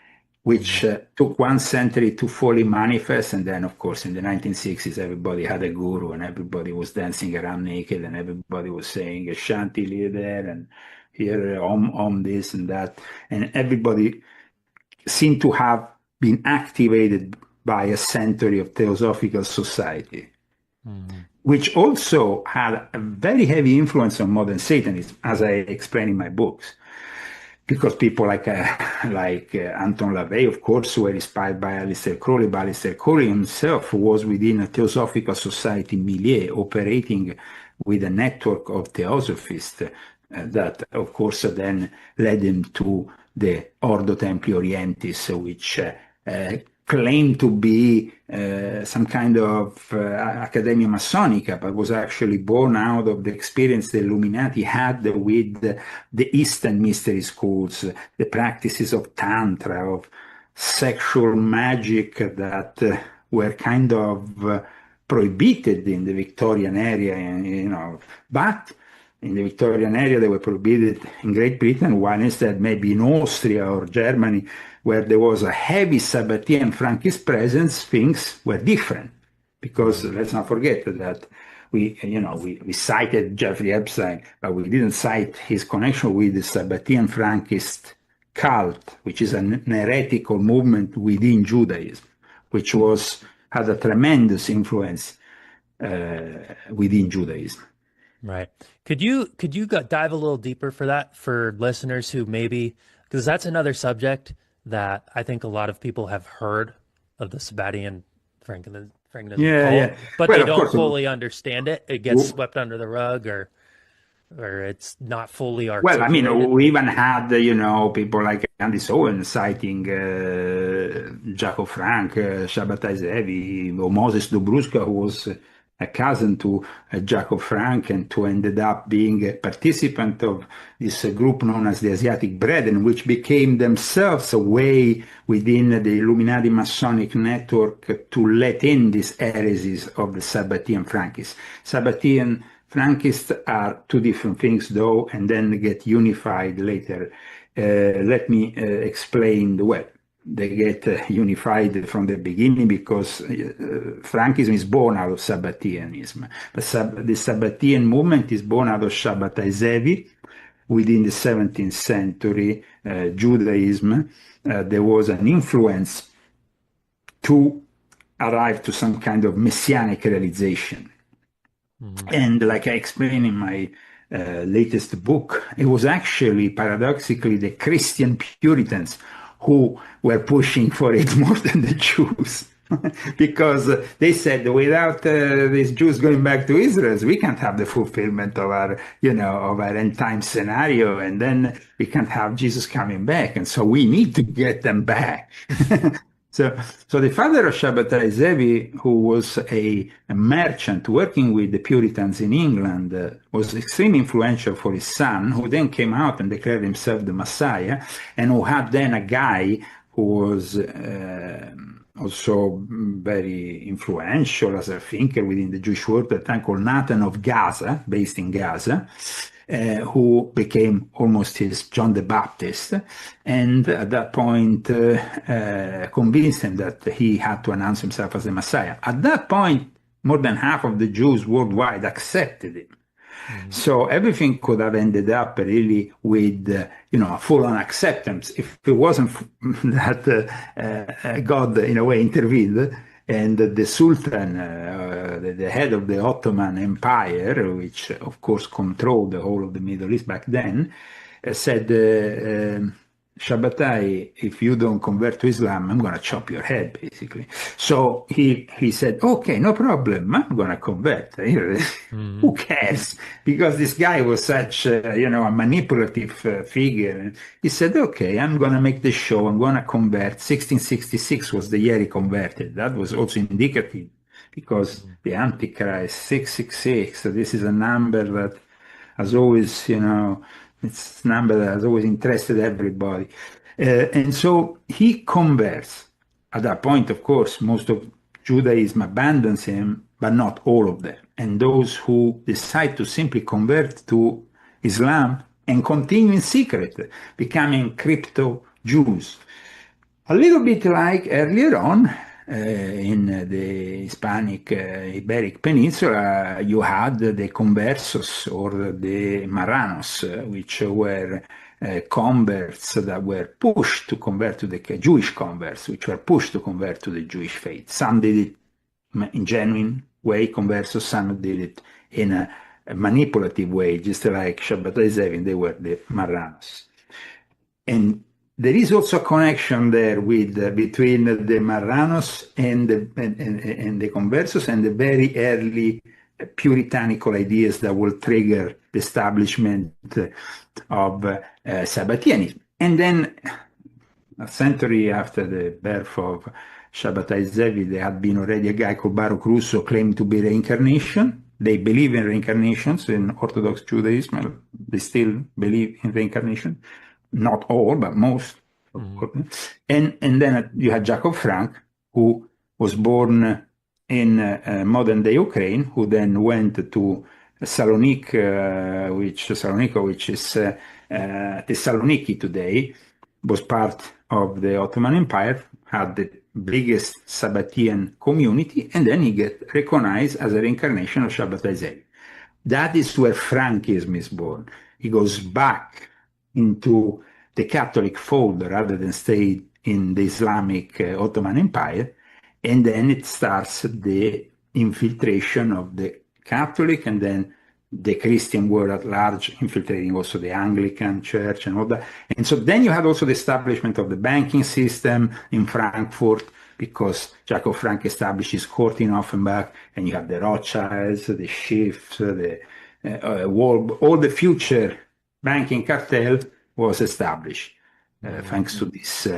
which took 1 century to fully manifest. And then, of course, in the 1960s, everybody had a guru and everybody was dancing around naked and everybody was saying a Shanti there and here, Om, this and that. And everybody seemed to have been activated by a century of Theosophical Society. Which also had a very heavy influence on modern Satanism, as I explain in my books. Because people like Anton LaVey, of course, were inspired by Aleister Crowley, but Aleister Crowley himself was within a Theosophical Society milieu, operating with a network of theosophists that, of course, then led him to the Ordo Templi Orientis, which claimed to be some kind of Academia Masonica, but was actually born out of the experience the Illuminati had with the Eastern mystery schools, the practices of Tantra, of sexual magic that were kind of prohibited in the Victorian area, but in the Victorian area they were prohibited in Great Britain, while instead maybe in Austria or Germany, where there was a heavy Sabbatean Frankist presence, things were different. Because let's not forget that we cited Jeffrey Epstein, but we didn't cite his connection with the Sabbatean Frankist cult, which is an heretical movement within Judaism, which had a tremendous influence within Judaism. Right. Could you dive a little deeper for that for listeners who maybe, because that's another subject that I think a lot of people have heard of, the Sabbatean Frankinism cult, but they don't fully understand it. It gets swept under the rug, or it's not fully articulated. Well, I mean, we even had, people like Andy Sowen citing Jacob Frank, Shabbatai Zevi, or Moses Dobruska, who was a cousin to Jacob Frank, and who ended up being a participant of this group known as the Asiatic Brethren, which became themselves a way within the Illuminati Masonic network to let in these heresies of the Sabbatean Frankists. Sabbatean Frankists are two different things, though, and then get unified later. Let me explain the way. They get unified from the beginning because Frankism is born out of Sabbateanism. The Sabbatean movement is born out of Shabbatai Zevi. Within the 17th century Judaism, there was an influence to arrive to some kind of messianic realization. And like I explained in my latest book, it was actually paradoxically the Christian Puritans who were pushing for it more than the Jews. Because they said, without these Jews going back to Israel, we can't have the fulfillment of our, of our end time scenario, and then we can't have Jesus coming back. And so we need to get them back. So the father of Shabbatai Zevi, who was a merchant working with the Puritans in England, was extremely influential for his son, who then came out and declared himself the Messiah, and who had then a guy who was also very influential as a thinker within the Jewish world at the time, called Nathan of Gaza, based in Gaza, who became almost his John the Baptist, and at that point convinced him that he had to announce himself as the Messiah. At that point, more than half of the Jews worldwide accepted him. So everything could have ended up really with, a full-on acceptance if it wasn't that God, in a way, intervened. And the Sultan, the head of the Ottoman Empire, which of course controlled the whole of the Middle East back then, said, Shabbatai, if you don't convert to Islam, I'm going to chop your head, basically. So he said, okay, no problem, I'm going to convert. Who cares? Because this guy was such, a manipulative figure. He said, okay, I'm going to make the show, I'm going to convert. 1666 was the year he converted. That was also indicative because the Antichrist, 666, so this is a number that has always, it's a number that has always interested everybody. And so he converts. At that point, of course, most of Judaism abandons him, but not all of them. And those who decide to simply convert to Islam and continue in secret, becoming crypto-Jews. A little bit like earlier on, in the Hispanic Iberic Peninsula, you had the conversos or the marranos, which were converts that were pushed to convert to the Jewish converts, which were pushed to convert to the Jewish faith. Some did it in genuine way, conversos, some did it in a manipulative way, just like Shabbatai Zevi, they were the marranos. And there is also a connection there with between the Marranos and the Conversos and the very early puritanical ideas that will trigger the establishment of Sabbateanism. And then a century after the birth of Shabbatai Zevi, there had been already a guy called Baruch Russo claimed to be reincarnation. They believe in reincarnations in Orthodox Judaism. They still believe in reincarnation. Not all, but most. And then you had Jacob Frank, who was born in modern-day Ukraine, who then went to Thessaloniki, which is Thessaloniki today, was part of the Ottoman Empire, had the biggest Sabbatean community, and then he get recognized as a reincarnation of Shabbatai Zevi. That is where Frankism is born. He goes back into the Catholic fold rather than stay in the Islamic Ottoman Empire, and then it starts the infiltration of the Catholic and then the Christian world at large, infiltrating also the Anglican Church and all that. And so then you had also the establishment of the banking system in Frankfurt, because Jacob Frank established his court in Offenbach, and you have the Rothschilds, the Schiffs, all the future banking cartel was established thanks to this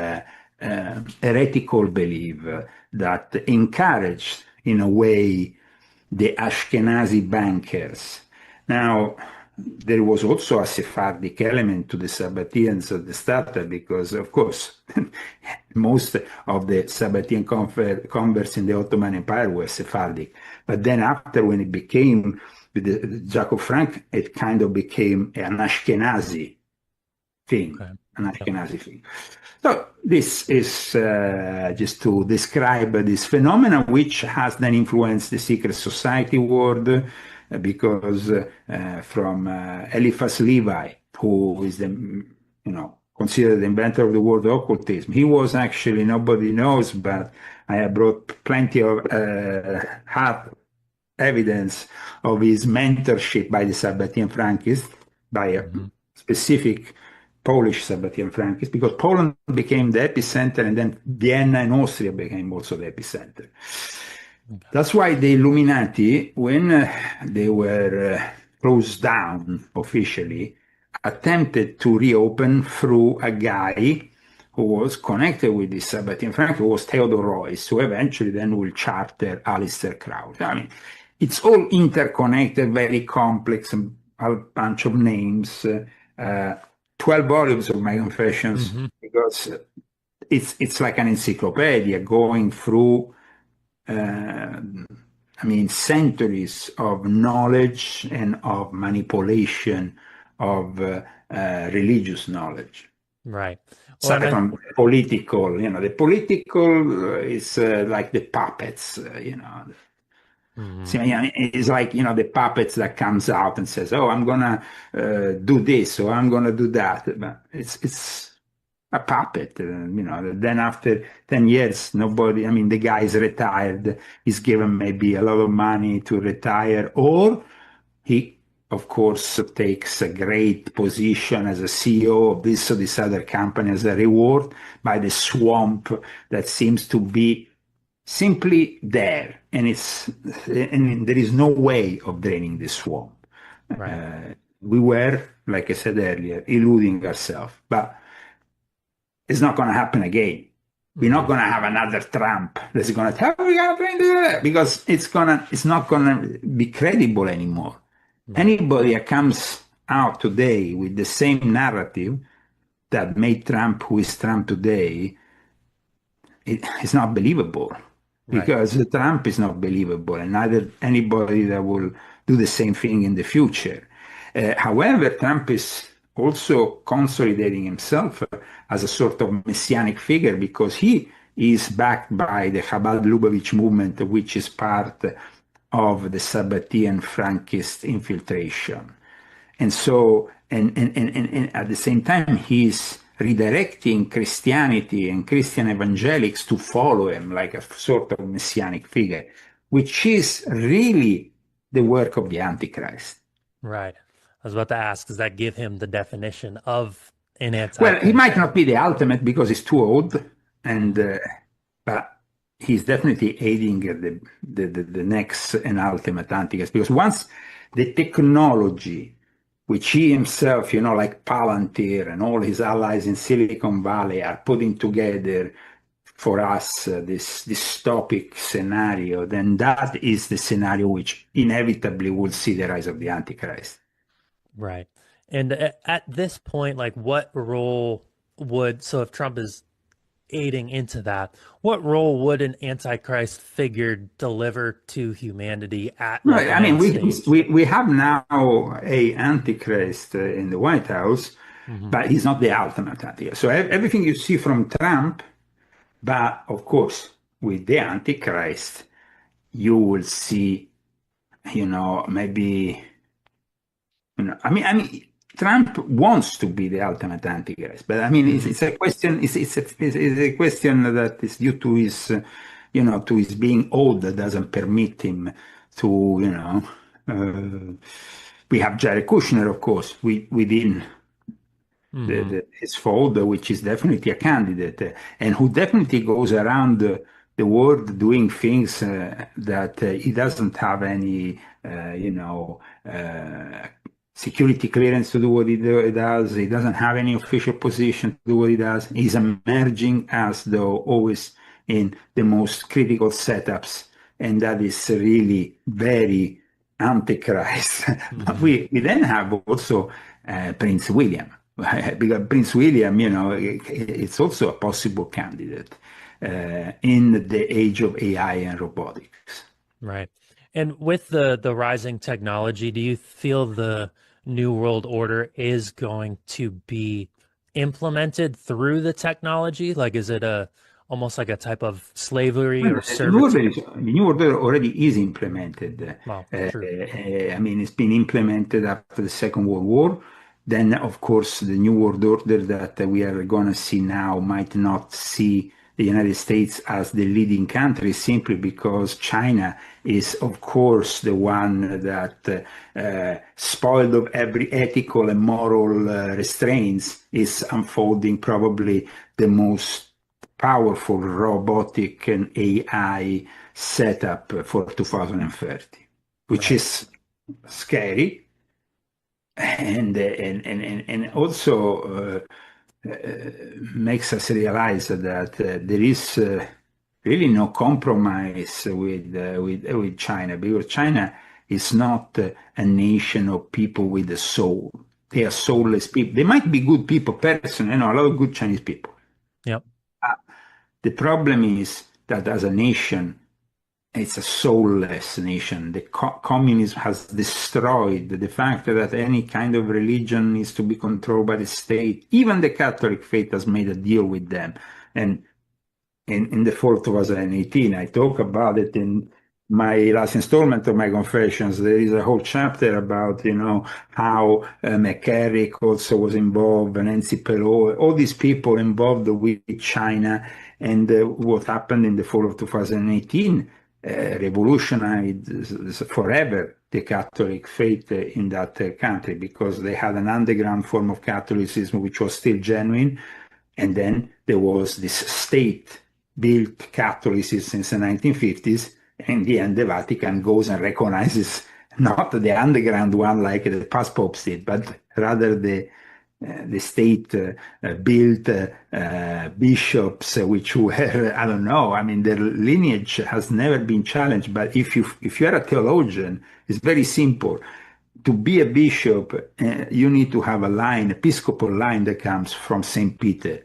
heretical belief that encouraged, in a way, the Ashkenazi bankers. Now, there was also a Sephardic element to the Sabbateans at the start, because, of course, most of the Sabbatean converts in the Ottoman Empire were Sephardic. But then after, when it became with the Jacob Frank, it kind of became an Ashkenazi thing, Okay. an Yep. Ashkenazi thing. So this is just to describe this phenomenon, which has then influenced the secret society world, because from Eliphas Levi, who is considered the inventor of the word occultism, he was actually, nobody knows, but I have brought plenty of hard evidence of his mentorship by the Sabbatean Frankists, by a specific Polish Sabbatean Frankists, because Poland became the epicenter, and then Vienna and Austria became also the epicenter. Okay. That's why the Illuminati, when they were closed down officially, attempted to reopen through a guy who was connected with the Sabbatean Frank, who was Theodor Royce, who eventually then will charter Aleister Crowley. I mean, it's all interconnected, very complex, a bunch of names, 12 volumes of my confessions, because it's like an encyclopedia going through, centuries of knowledge and of manipulation of religious knowledge. Right. Well, aside from political, the political is like the puppets, So, it's like, the puppets that comes out and says, oh, I'm going to do this, or I'm going to do that. But it's a puppet, Then after 10 years, nobody, the guy is retired. He's given maybe a lot of money to retire, or he, of course, takes a great position as a CEO of this or this other company as a reward by the swamp that seems to be simply there, and there is no way of draining the swamp. Right. We were, like I said earlier, eluding ourselves, but it's not going to happen again. We're not going to have another Trump that's going to tell we got to do that, because it's not going to be credible anymore. Right. Anybody that comes out today with the same narrative that made Trump who is Trump today, it's not believable. Because Trump is not believable, and neither anybody that will do the same thing in the future. However, Trump is also consolidating himself as a sort of messianic figure, because he is backed by the Chabad Lubavitch movement, which is part of the Sabbatean Frankist infiltration. And so, and at the same time, he's redirecting Christianity and Christian evangelics to follow him like a sort of messianic figure, which is really the work of the Antichrist. Right. I was about to ask, does that give him the definition of an Antichrist? Well, he might not be the ultimate because he's too old, but he's definitely aiding the next and ultimate Antichrist, because once the technology, which he himself, like Palantir and all his allies in Silicon Valley are putting together for us, this dystopic scenario, then that is the scenario which inevitably will see the rise of the Antichrist. Right. And at this point, like, what role so if Trump is aiding into that, what role would an Antichrist figure deliver to humanity at right? We have now a Antichrist in the White House, but he's not the ultimate Antichrist. So everything you see from Trump, but of course with the Antichrist, you will see, maybe, Trump wants to be the ultimate Antichrist, but it's a question. It's a question that is due to his, to his being old, that doesn't permit him to, we have Jared Kushner, of course, within his fold, which is definitely a candidate, and who definitely goes around the world doing things that he doesn't have any, security clearance to do what he does. He doesn't have any official position to do what he does. He's emerging as though always in the most critical setups and that is really very Antichrist. But Hmm. we then have also Prince William, because Prince William, it's also a possible candidate in the age of AI and robotics. Right. And with the rising technology, do you feel the New World Order is going to be implemented through the technology? Like, is it a almost like a type of slavery Well, or the new order servitude? the new order already is implemented. Well, true. I mean, it's been implemented after the Second World War. Then, of course, the new world order that we are going to see now might not see the United States as the leading country simply because China is, of course, the one that, spoiled of every ethical and moral restraints, is unfolding probably the most powerful robotic and AI setup for 2030, which Right. is scary and also makes us realize that there is really no compromise with China, because China is not a nation of people with a soul. They are Mhm. soulless people. They might be good people, personally. I know a lot of good Chinese people. Yep. The problem is that as a nation, it's a soulless nation. The communism has destroyed the fact that any kind of religion needs to be controlled by the state. Even the Catholic faith has made a deal with them. And in the fall of 2018. I talk about it in my last installment of my Confessions. There is a whole chapter about, how McCarrick also was involved, Nancy Pelosi, all these people involved with China, and what happened in the fall of 2018 revolutionized forever the Catholic faith in that country, because they had an underground form of Catholicism which was still genuine, and then there was this state built Catholicism since the 1950s. And in the end, the Vatican goes and recognizes not the underground one like the past popes did, but rather the state built bishops, which were, I don't know, I mean, their lineage has never been challenged. But if you are a theologian, it's very simple. To be a bishop, you need to have a line, episcopal line that comes from St. Peter.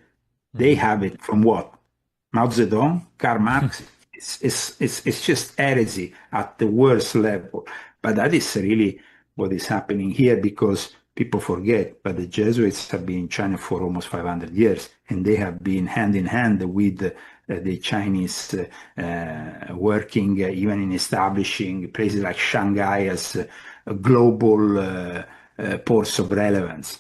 They Hmm. have it from what? Mao Zedong, Karl Marx. It's just heresy at the worst level. But that is really what is happening here, because people forget, but the Jesuits have been in China for almost 500 years, and they have been hand in hand with the Chinese, working even in establishing places like Shanghai as a global ports of relevance.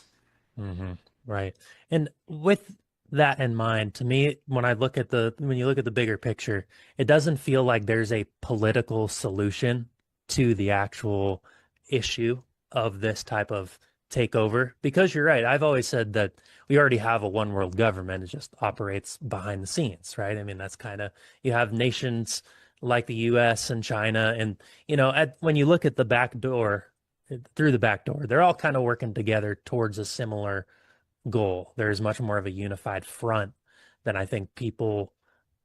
Hmm. Right. And with that in mind, to me, when you look at the bigger picture, it doesn't feel like there's a political solution to the actual issue of this type of takeover. Because you're right. I've always said that we already have a one world government. It just operates behind the scenes, right? I mean, that's kind of, you have nations like the US and China. And, when you look at the back door, through the back door, they're all kind of working together towards a similar goal. There's much more of a unified front than I think people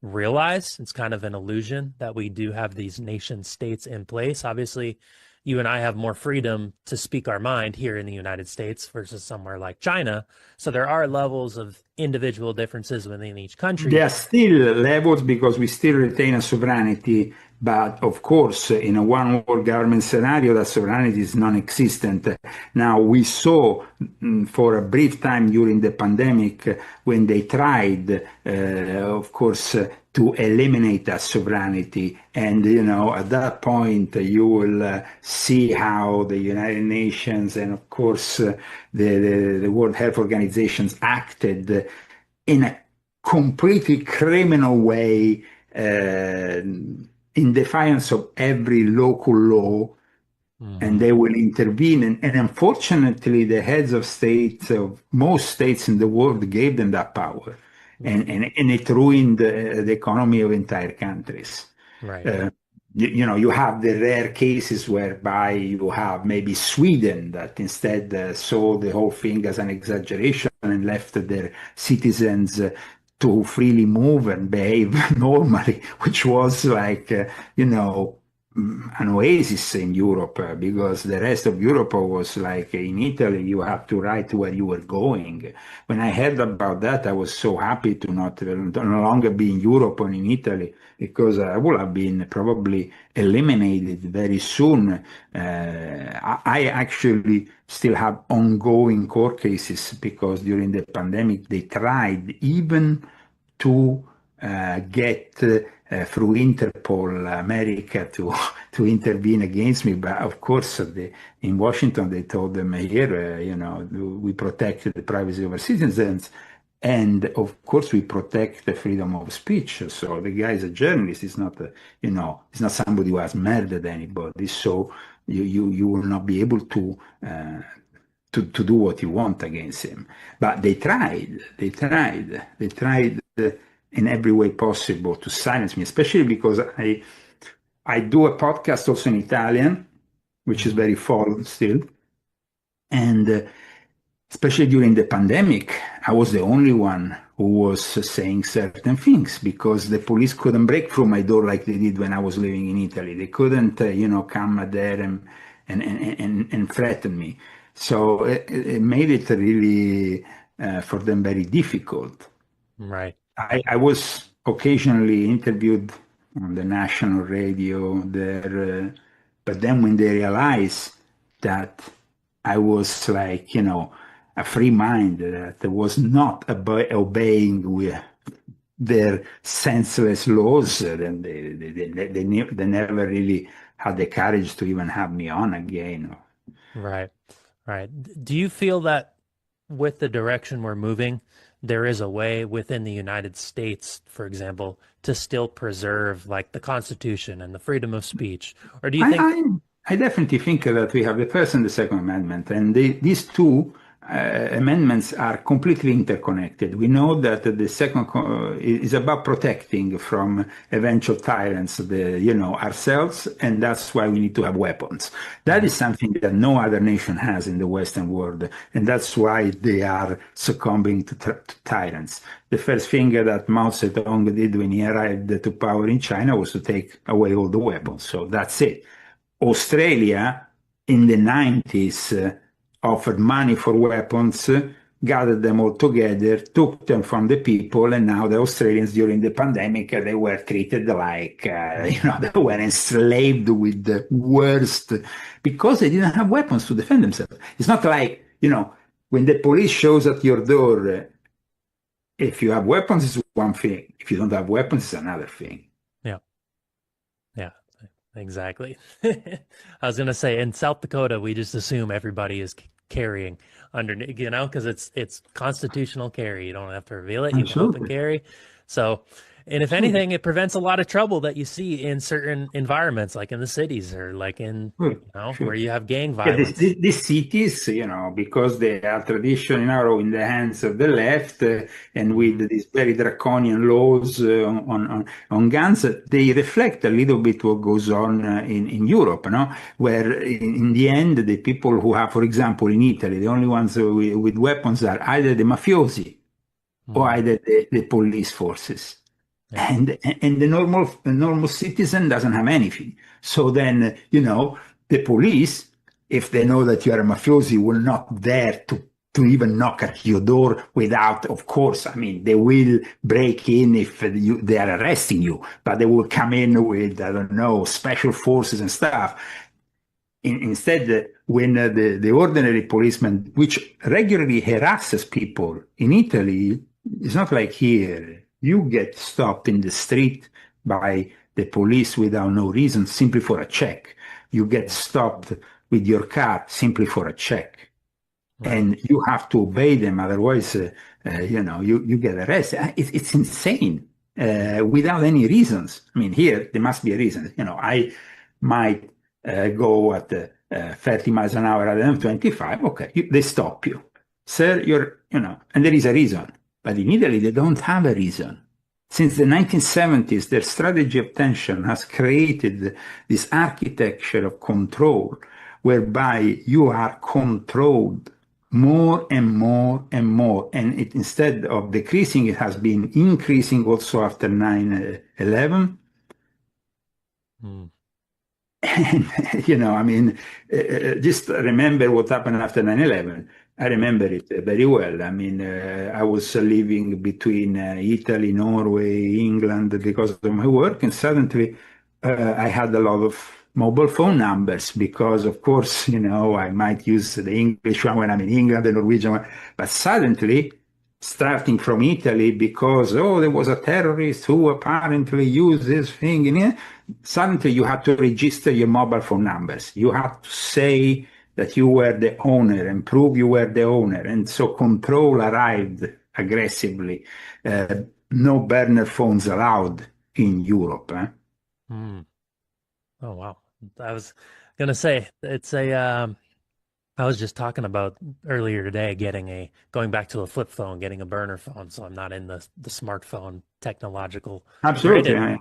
realize. It's kind of an illusion that we do have these nation states in place. Obviously, you and I have more freedom to speak our mind here in the United States versus somewhere like China. So there are levels of individual differences within each There country. are still levels because we still retain a sovereignty, but of course, in a one world government scenario, that sovereignty is non existent. Now, we saw for a brief time during the pandemic when they tried, of course, to eliminate that sovereignty. And, at that point, you will see how the United Nations and, of course, the World Health Organizations acted in a completely criminal way, in defiance of every local law, and Hmm. they will intervene. And unfortunately, the heads of states of most states in the world gave them that power, and, Hmm. and, and it ruined the economy of entire countries. Right. Uh, you have the rare cases whereby you have maybe Sweden that instead saw the whole thing as an exaggeration and left their citizens to freely move and behave normally, which was like, an oasis in Europe, because the rest of Europe was like in Italy, you had to write where you were going. When I heard about that, I was so happy to not no longer be in Europe or in Italy, because I would have been probably eliminated very soon. I actually still have ongoing court cases because during the pandemic they tried even to get through Interpol America to to intervene against me. But of course, in Washington they told them here, we protect the privacy of our citizens, and of course we protect the freedom of speech. So the guy is a journalist. He's not, he's not somebody who has murdered anybody. So you will not be able to. To do what you want against him. But they tried in every way possible to silence me, especially because I do a podcast also in Italian, which is very full still. And especially during the pandemic, I was the only one who was saying certain things because the police couldn't break through my door like they did when I was living in Italy. They couldn't, come there and threaten me. So it made it really for them very difficult. Right. I was occasionally interviewed on the national radio there, but then when they realized that I was like, a free mind that was not obeying with their senseless laws, then they never really had the courage to even have me on again. Right. Right. Do you feel that with the direction we're moving, there is a way within the United States, for example, to still preserve like the Constitution and the freedom of speech? Or do you think I definitely think that we have the First and the Second Amendment, and these two amendments are completely interconnected. We know that the second is about protecting from eventual tyrants, ourselves, and that's why we need to have weapons. That is something that no other nation has in the Western world, and that's why they are succumbing to tyrants. The first thing that Mao Zedong did when he arrived to power in China was to take away all the weapons. So that's it. Australia in the 90s offered money for weapons, gathered them all together, took them from the people, and now the Australians during the pandemic, they were treated like, they were enslaved with the worst, because they didn't have weapons to defend themselves. It's not like, when the police shows at your door, if you have weapons, it's one thing. If you don't have weapons, it's another thing. Yeah. Yeah. Exactly. I was going to say in South Dakota, we just assume everybody is carrying underneath, because it's constitutional carry. You don't have to reveal it. You can open carry. So, and if anything, it prevents a lot of trouble that you see in certain environments, like in the cities or like in, where you have gang violence. Yeah, these cities, because they are traditionally in the hands of the left, and with these very draconian laws on guns, they reflect a little bit what goes on in Europe, where in the end, the people who have, for example, in Italy, the only ones with weapons are either the mafiosi or either the police forces. Yeah. And the normal citizen doesn't have anything. So then, the police, if they know that you are a mafiosi, will not dare to even knock at your door without, of course, they will break in if they are arresting you, but they will come in with, I don't know, special forces and stuff. Instead, when the ordinary policeman, which regularly harasses people in Italy, it's not like here. You get stopped in the street by the police without no reason, simply for a check. You get stopped with your car simply for a check. Right. And you have to obey them, otherwise, you get arrested. It's insane, without any reasons. Here, there must be a reason. I might go at 30 miles an hour rather than 25. Okay, they stop you. Sir, and there is a reason. But in Italy, they don't have a reason. Since the 1970s, their strategy of tension has created this architecture of control, whereby you are controlled more and more and more. And it, instead of decreasing, it has been increasing also after 9/11. Mm. And, I mean, just remember what happened after 9/11. I remember it very well. I mean, I was living between Italy, Norway, England because of my work, and suddenly I had a lot of mobile phone numbers because, of course, I might use the English one when I'm in England, the Norwegian one, but suddenly, starting from Italy, because, oh, there was a terrorist who apparently used this thing, and suddenly you had to register your mobile phone numbers. You had to say that you were the owner and prove you were the owner. And so control arrived aggressively. No burner phones allowed in Europe. Mm. Oh, wow. I was gonna say it's a I was just talking about earlier today going back to a flip phone, getting a burner phone, so I'm not in the smartphone technological grid, Absolutely. and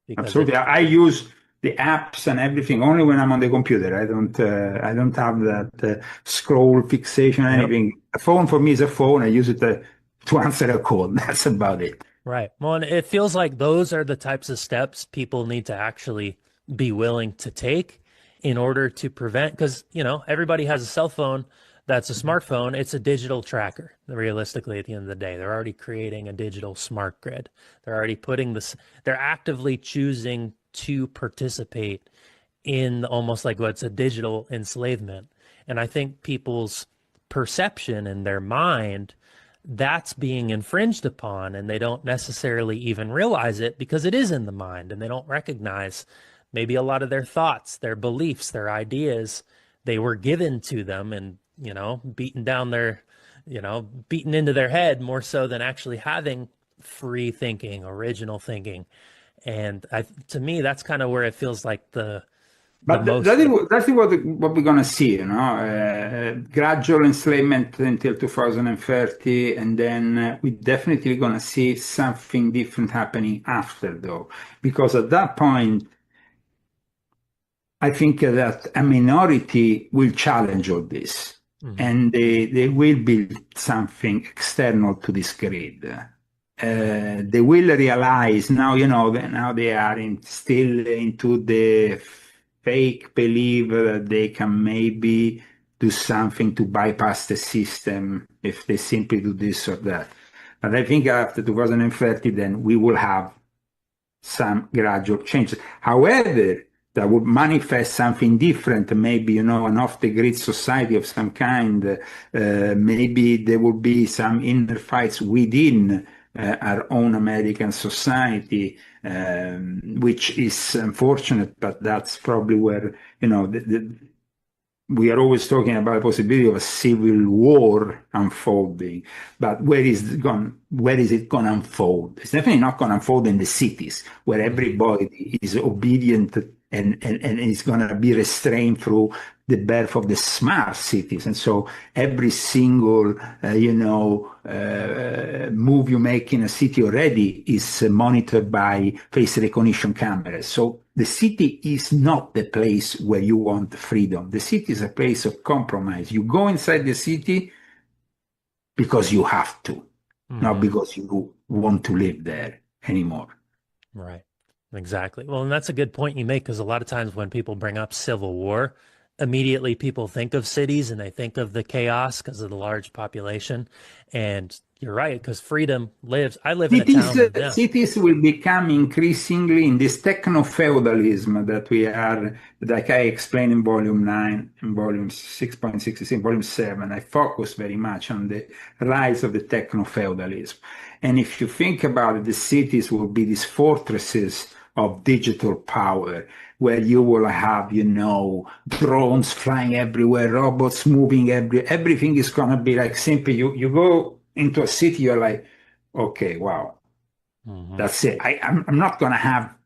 because Absolutely. I use the apps and everything only when I'm on the computer. I don't have that scroll fixation or yep. anything. A phone for me is a phone. I use it to answer a call. That's about it. Right. Well, and it feels like those are the types of steps people need to actually be willing to take in order to prevent, because, everybody has a cell phone that's a smartphone. It's a digital tracker, realistically, at the end of the day. They're already creating a digital smart grid. They're already they're actively choosing to participate in almost like what's a digital enslavement. And I think people's perception in their mind, that's being infringed upon, and they don't necessarily even realize it because it is in the mind, and they don't recognize maybe a lot of their thoughts, their beliefs, their ideas, they were given to them and, beaten down beaten into their head more so than actually having free thinking, original thinking. And to me, that's kind of where it feels like the But most. that's what we're going to see, gradual enslavement until 2030, and then we're definitely going to see something different happening after, though, because at that point, I think that a minority will challenge all this, Mhm. and they will build something external to this grid. They will realize now, now they are still into the fake belief that they can maybe do something to bypass the system if they simply do this or that. But I think after 2030, then we will have some gradual changes. However, that would manifest something different, maybe, an off-the-grid society of some kind. Maybe there will be some inner fights within our own American society, which is unfortunate, but that's probably where, we are always talking about the possibility of a civil war unfolding, but where is it going to unfold? It's definitely not going to unfold in the cities where Mhm. everybody is obedient and is going to be restrained through the birth of the smart cities. And so every single, move you make in a city already is monitored by face recognition cameras. So the city is not the place where you want freedom. The city is a place of compromise. You go inside the city because you have to, not Mhm. because you want to live there anymore. Right. Exactly. Well, and that's a good point you make, because a lot of times when people bring up civil war, immediately people think of cities and they think of the chaos because of the large population. And you're right, because freedom lives. I live in a town. Yeah. Cities will become increasingly in this techno-feudalism that we are, like I explained in volume 9, in volume 6.66, in volume 7. I focus very much on the rise of the techno-feudalism. And if you think about it, the cities will be these fortresses of digital power where you will have, drones flying everywhere, robots moving everything is going to be like simply you go into a city, you're like, okay, wow, Hmm. that's it. I'm not going to have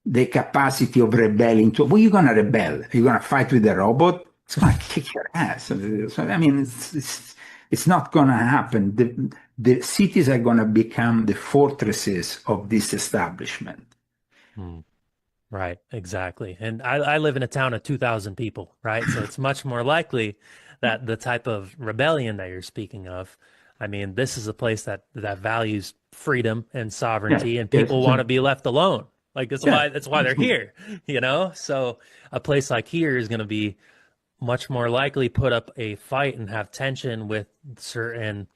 the capacity of rebelling. Well, you're going to rebel. You're going to fight with a robot. It's going to kick your ass. So, I mean, it's not going to happen. The cities are going to become the fortresses of this establishment. Right, exactly. And I live in a town of 2,000 people, right? So it's much more likely that the type of rebellion that you're speaking of, I mean, this is a place that values freedom and Yes, sovereignty, and yes, people want to be left alone. Like yes. that's why they're here, you know? So a place like here is going to be much more likely put up a fight and have tension with certain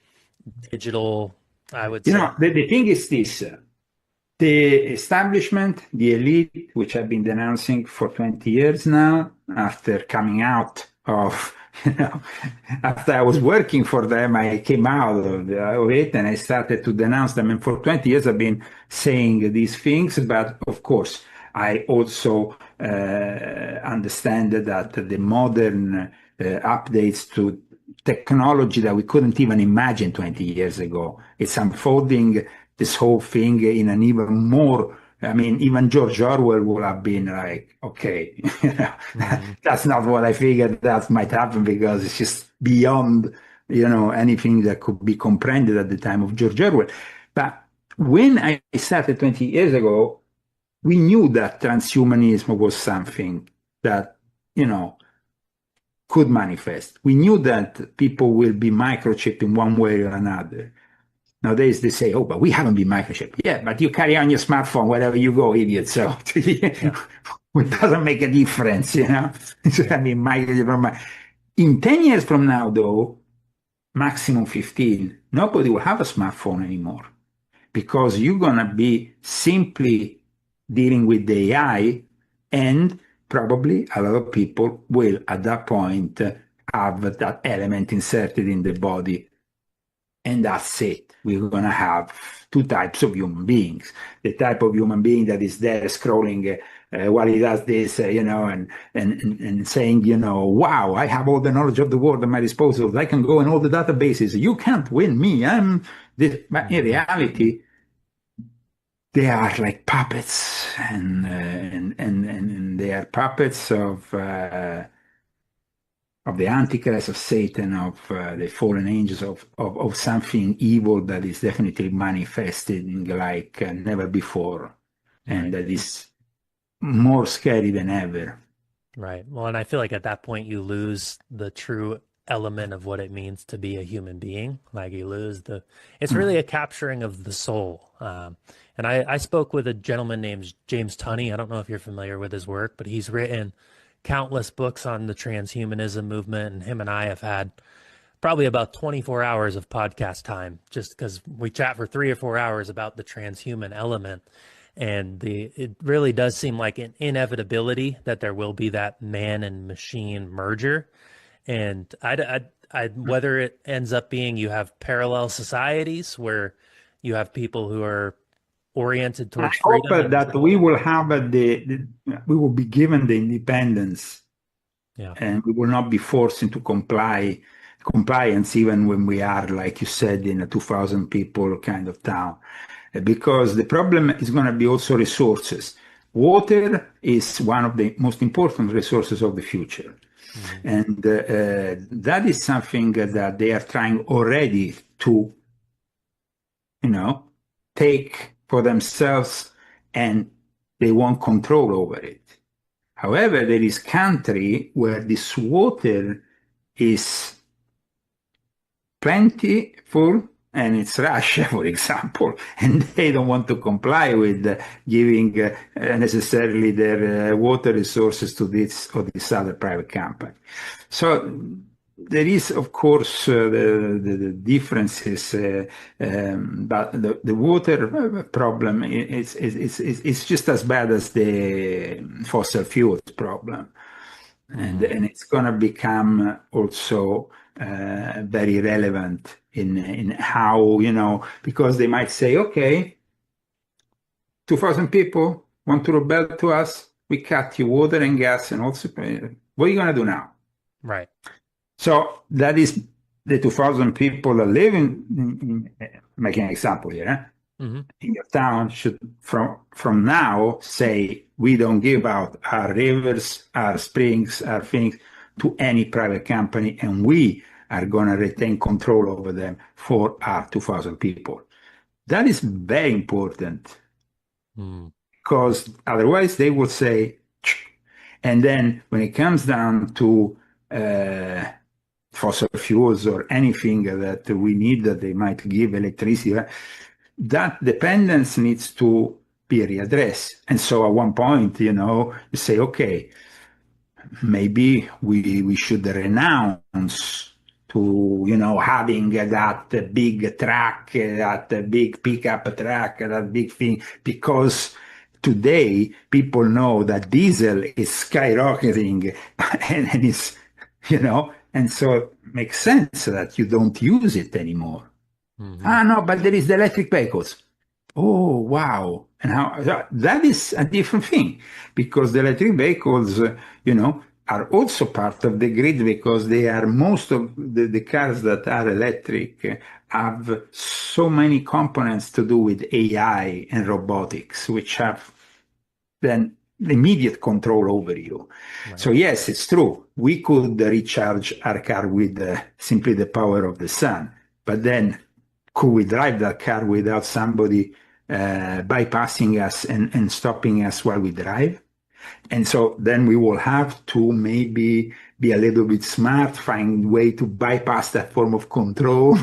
digital, I would say. The thing is this. The establishment, the elite, which I've been denouncing for 20 years now, after coming out of, after I was working for them, I came out of it and I started to denounce them. And for 20 years, I've been saying these things. But of course, I also understand that the modern updates to technology that we couldn't even imagine 20 years ago, it's unfolding this whole thing in an even more, I mean, even George Orwell would have been like, okay, that's not what I figured that might happen because it's just beyond, anything that could be comprehended at the time of George Orwell. But when I started 20 years ago, we knew that transhumanism was something that, could manifest. We knew that people will be microchipped in one way or another. Nowadays they say, oh, but we haven't been microchipped. Yeah, but you carry on your smartphone wherever you go, idiot. So it doesn't make a difference, I mean, in 10 years from now, though, maximum 15, nobody will have a smartphone anymore because you're going to be simply dealing with the AI, and probably a lot of people will at that point have that element inserted in the body. And that's it. We're going to have two types of human beings. The type of human being that is there scrolling while he does this, and saying, wow, I have all the knowledge of the world at my disposal. I can go in all the databases. You can't win me. I'm this. But in reality, they are like puppets, and they are puppets of the Antichrist, of Satan, of the fallen angels, of something evil that is definitely manifesting like never before, and that is more scary than ever. Right. Well, and I feel like at that point you lose the true element of what it means to be a human being. Like you lose it's really a capturing of the soul. And I spoke with a gentleman named James Tunney. I don't know if you're familiar with his work, but he's written countless books on the transhumanism movement, and him and I have had probably about 24 hours of podcast time just because we chat for 3 or 4 hours about the transhuman element. And it really does seem like an inevitability that there will be that man and machine merger. And whether it ends up being you have parallel societies where you have people who are oriented I towards hope freedom. that we will have we will be given the independence, Yeah. and we will not be forced into compliance, even when we are, like you said, in a 2,000 people kind of town. Because the problem is going to be also resources. Water is one of the most important resources of the future. And that is something that they are trying already to, take for themselves, and they want control over it. However, there is country where this water is plentiful, and it's Russia, for example, and they don't want to comply with giving necessarily their water resources to this or this other private company. So there is, of course, the differences, but the water problem is just as bad as the fossil fuels problem. And it's going to become also very relevant in how, because they might say, okay, 2,000 people want to rebel to us, we cut you water and gas and also, what are you going to do now? Right. So that is the 2,000 people that live making an example here, in your town should from now say, we don't give out our rivers, our springs, our things to any private company, and we are going to retain control over them for our 2,000 people. That is very important, because otherwise they will say, and then when it comes down to fossil fuels or anything that we need that they might give electricity, that dependence needs to be readdressed. And so at one point, you say, okay, maybe we should renounce to, having that big truck, that big pickup truck, that big thing, because today people know that diesel is skyrocketing and it's, and so it makes sense that you don't use it anymore. Hmm. Ah, no, but there is the electric vehicles. Oh, wow. And how that is a different thing because the electric vehicles, are also part of the grid because they are most of the cars that are electric have so many components to do with AI and robotics, which have then immediate control over you. Right. So yes, it's true. We could recharge our car with simply the power of the sun, but then could we drive that car without somebody bypassing us and stopping us while we drive? And so then we will have to maybe be a little bit smart, find a way to bypass that form of control.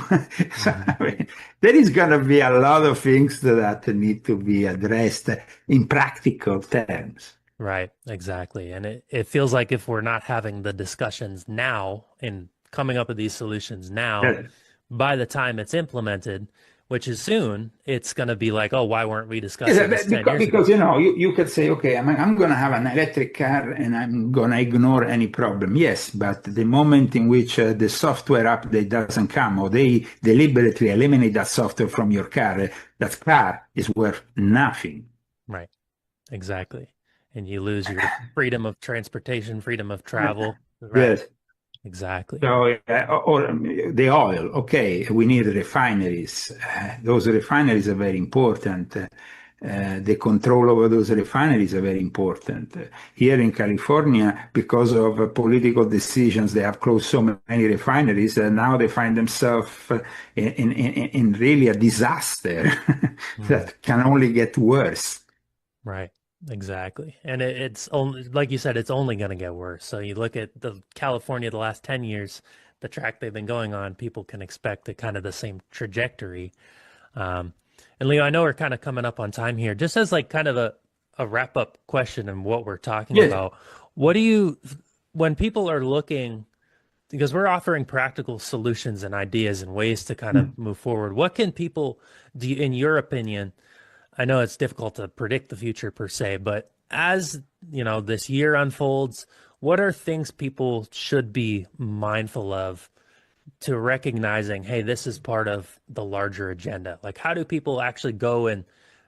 So, Hmm. I mean, there is going to be a lot of things that need to be addressed in practical terms. Right, exactly. And it feels like if we're not having the discussions now and coming up with these solutions now, Yeah. by the time it's implemented, which is soon, it's going to be like, oh, why weren't we Yeah, discussing this 10 years because ago? you could say, okay, I'm going to have an electric car and I'm going to ignore any problem. Yes, but the moment in which the software update doesn't come or they deliberately eliminate that software from your car, that car is worth nothing. Right, exactly. And you lose your freedom of transportation, freedom of travel. Right, Yes. exactly. So, or the oil, okay, we need refineries. Those refineries are very important. The control over those refineries are very important. Here in California, because of political decisions, they have closed so many refineries, and now they find themselves in really a disaster Hmm. that can only get worse. Right, exactly. And it's only, like you said, it's only going to get worse. So you look at the California the last 10 years, the track they've been going on, people can expect the kind of the same trajectory. Um, and Leo, I know we're kind of coming up on time here. Just as like kind of a wrap up question and what we're talking Yes. about, what do you, when people are looking, because we're offering practical solutions and ideas and ways to kind of Mm. move forward, what can people do, in your opinion? I know it's difficult to predict the future per se, but as this year unfolds, what are things people should be mindful of to recognizing, hey, this is part of the larger agenda? Like, how do people actually go and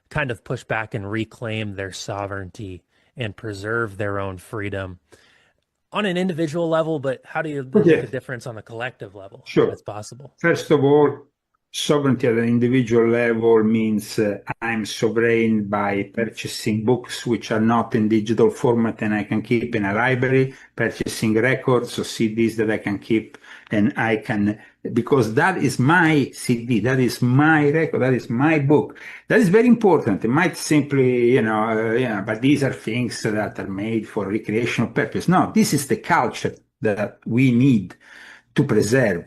kind of push back and reclaim their sovereignty and preserve their own freedom on an individual level, but how do you then make a Okay, difference on a collective level if sure. it's possible? First of all, sovereignty at an individual level means I'm sovereign by purchasing books which are not in digital format and I can keep in a library, purchasing records or CDs that I can keep and I can, because that is my CD, that is my record, that is my book. That is very important. It might simply, but these are things that are made for recreational purpose. No, this is the culture that we need to preserve.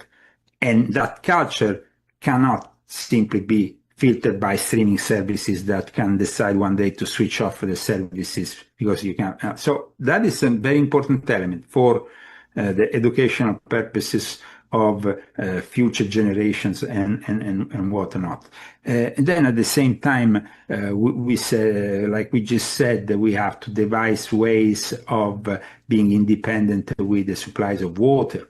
And that culture cannot simply be filtered by streaming services that can decide one day to switch off the services because you can. So that is a very important element for the educational purposes of future generations and whatnot. And then at the same time, we say, like we just said, that we have to devise ways of being independent with the supplies of water,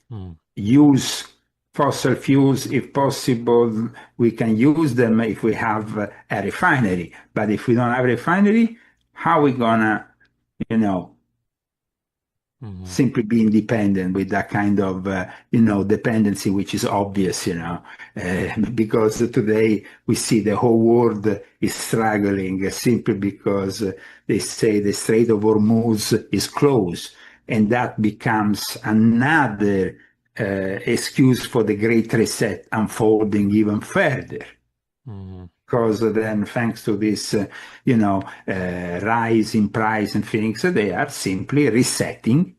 Hmm. use fossil fuels if possible. We can use them if we have a refinery. But if we don't have a refinery, how are we gonna, you know, Hmm. simply be independent with that kind of, dependency, which is obvious, because today we see the whole world is struggling simply because they say the Strait of Hormuz is closed. And that becomes another excuse for the Great Reset unfolding even further. Hmm. Because then, thanks to this, rise in price and things, they are simply resetting,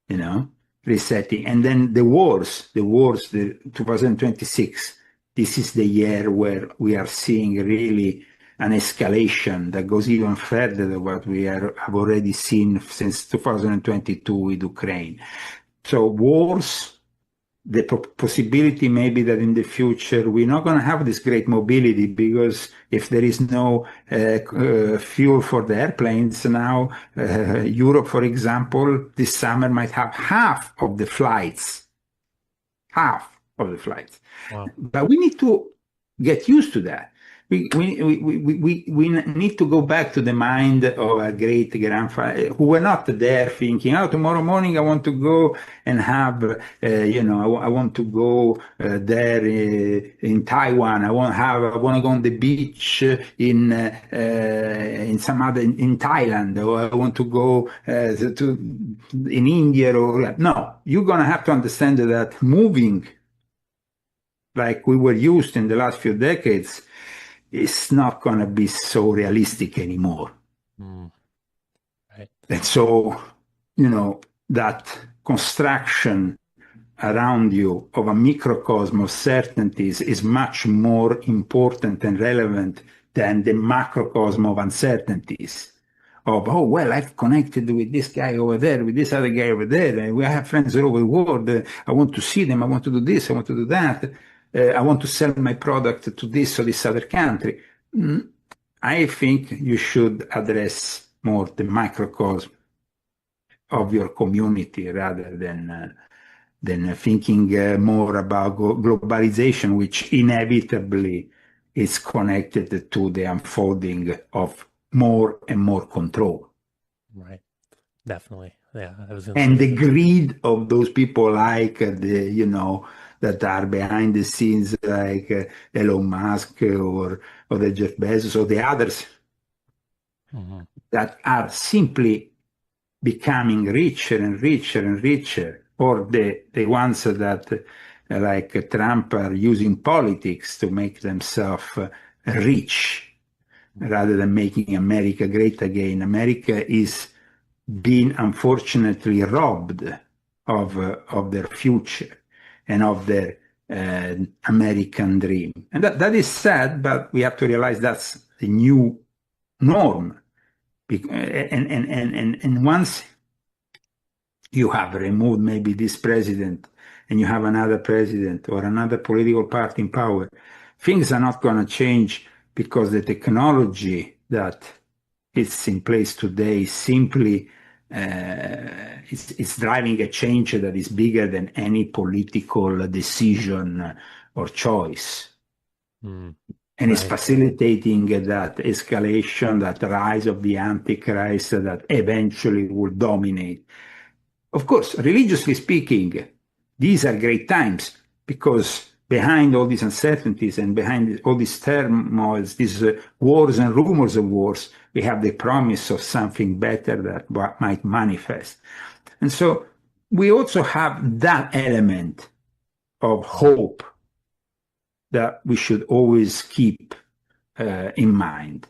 you know, resetting. And then the wars, the 2026, this is the year where we are seeing really an escalation that goes even further than what we have already seen since 2022 with Ukraine. So wars, the possibility maybe that in the future we're not going to have this great mobility, because if there is no fuel for the airplanes now, Europe, for example, this summer might have half of the flights. Wow. But we need to get used to that. We need to go back to the mind of a great grandfather who were not there thinking, oh, tomorrow morning I want to go and have, I want to go there in Taiwan. I want to go on the beach in Thailand, or I want to go in India. No, you're going to have to understand that moving like we were used in the last few decades is not going to be so realistic anymore. Right. And so, that construction around you of a microcosm of certainties is much more important and relevant than the macrocosm of uncertainties. Oh, well, I've connected with this guy over there, with this other guy over there, and we have friends all over the world. I want to see them. I want to do this. I want to do that. I want to sell my product to this or this other country. I think you should address more the microcosm of your community rather than thinking more about globalization, which inevitably is connected to the unfolding of more and more control. Right. Definitely. Yeah. And the greed of those people like that are behind the scenes, like Elon Musk or the Jeff Bezos or the others that are simply becoming richer and richer and richer, or the ones that like Trump are using politics to make themselves rich rather than making America great again. America is being unfortunately robbed of their future and of their American dream. And that is sad, but we have to realize that's the new norm. And once you have removed maybe this president and you have another president or another political party in power, things are not going to change, because the technology that is in place today simply it's driving a change that is bigger than any political decision or choice. And it's facilitating that escalation, that rise of the Antichrist that eventually will dominate. Of course, religiously speaking, these are great times, because behind all these uncertainties and behind all these turmoils, these wars and rumors of wars, we have the promise of something better that might manifest. And so we also have that element of hope that we should always keep in mind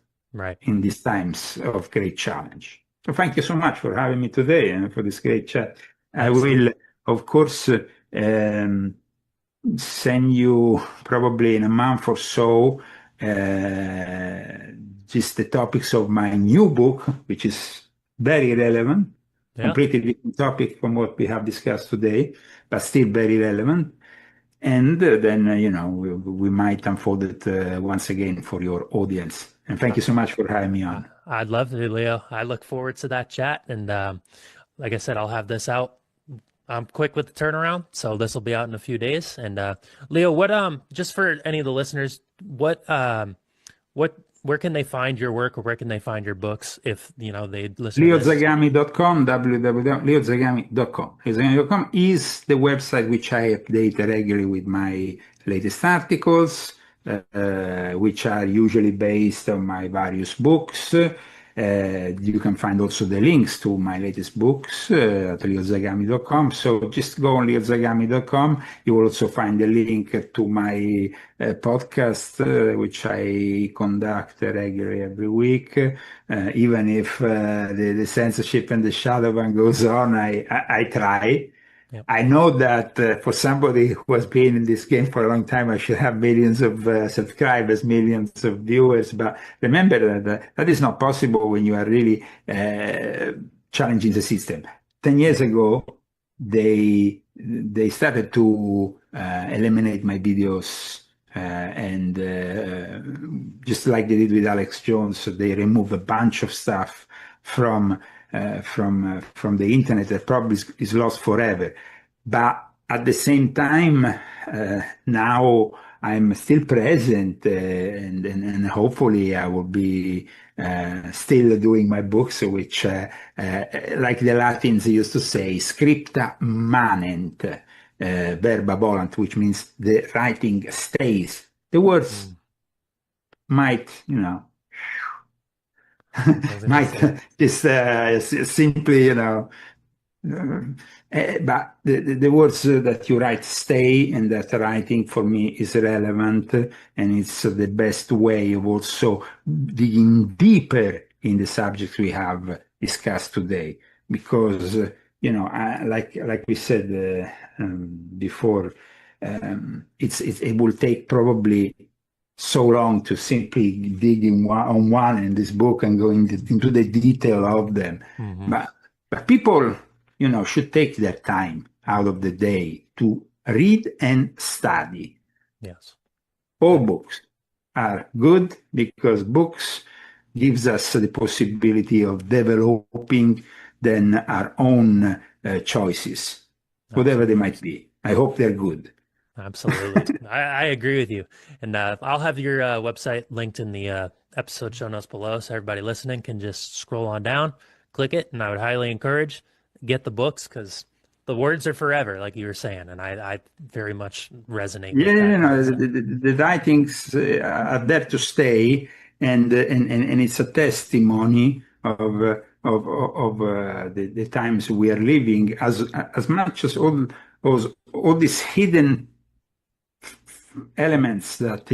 in these times of great challenge. So thank you so much for having me today and for this great chat. I will, of course, send you probably in a month or so just the topics of my new book, which is very relevant, completely different topic from what we have discussed today, but still very relevant. And then, we might unfold it once again for your audience. And thank you so much for having me on. I'd love to, Leo. I look forward to that chat. And like I said, I'll have this out. I'm quick with the turnaround, so this will be out in a few days. And Leo, what just for any of the listeners, where can they find your work, or where can they find your books if they listen? LeoZagami.com, www.leozagami.com. LeoZagami.com is the website which I update regularly with my latest articles, which are usually based on my various books. You can find also the links to my latest books at leozagami.com. So just go on leozagami.com. You will also find the link to my podcast, which I conduct regularly every week. Even if the censorship and the shadow ban goes on, I try. Yep. I know that for somebody who has been in this game for a long time, I should have millions of subscribers, millions of viewers. But remember that that is not possible when you are really challenging the system. 10 years Yep. ago, they started to eliminate my videos, and just like they did with Alex Jones, they removed a bunch of stuff from from the internet that probably is lost forever. But at the same time, now I'm still present, and hopefully I will be still doing my books, which, like the Latins used to say, scripta manent, verba volant, which means the writing stays. The words Mm. might, I was gonna might say. just simply, but the words that you write stay, and that writing for me is relevant, and it's the best way of also digging deeper in the subjects we have discussed today. Because, like we said before, it will take probably so long to simply dig on one in this book and go into the detail of them. Hmm. But people, should take their time out of the day to read and study. Yes. All I, books are good because books gives us the possibility of developing then our own choices, whatever they absolutely. might be. I hope they're good. Absolutely. I agree with you. And I'll have your website linked in the episode show notes below so everybody listening can just scroll on down, click it, and I would highly encourage get the books because the words are forever, like you were saying, and I very much resonate Yeah, with that the, concept. the writings are there to stay, and it's a testimony of the times we are living, as much as all these hidden elements that,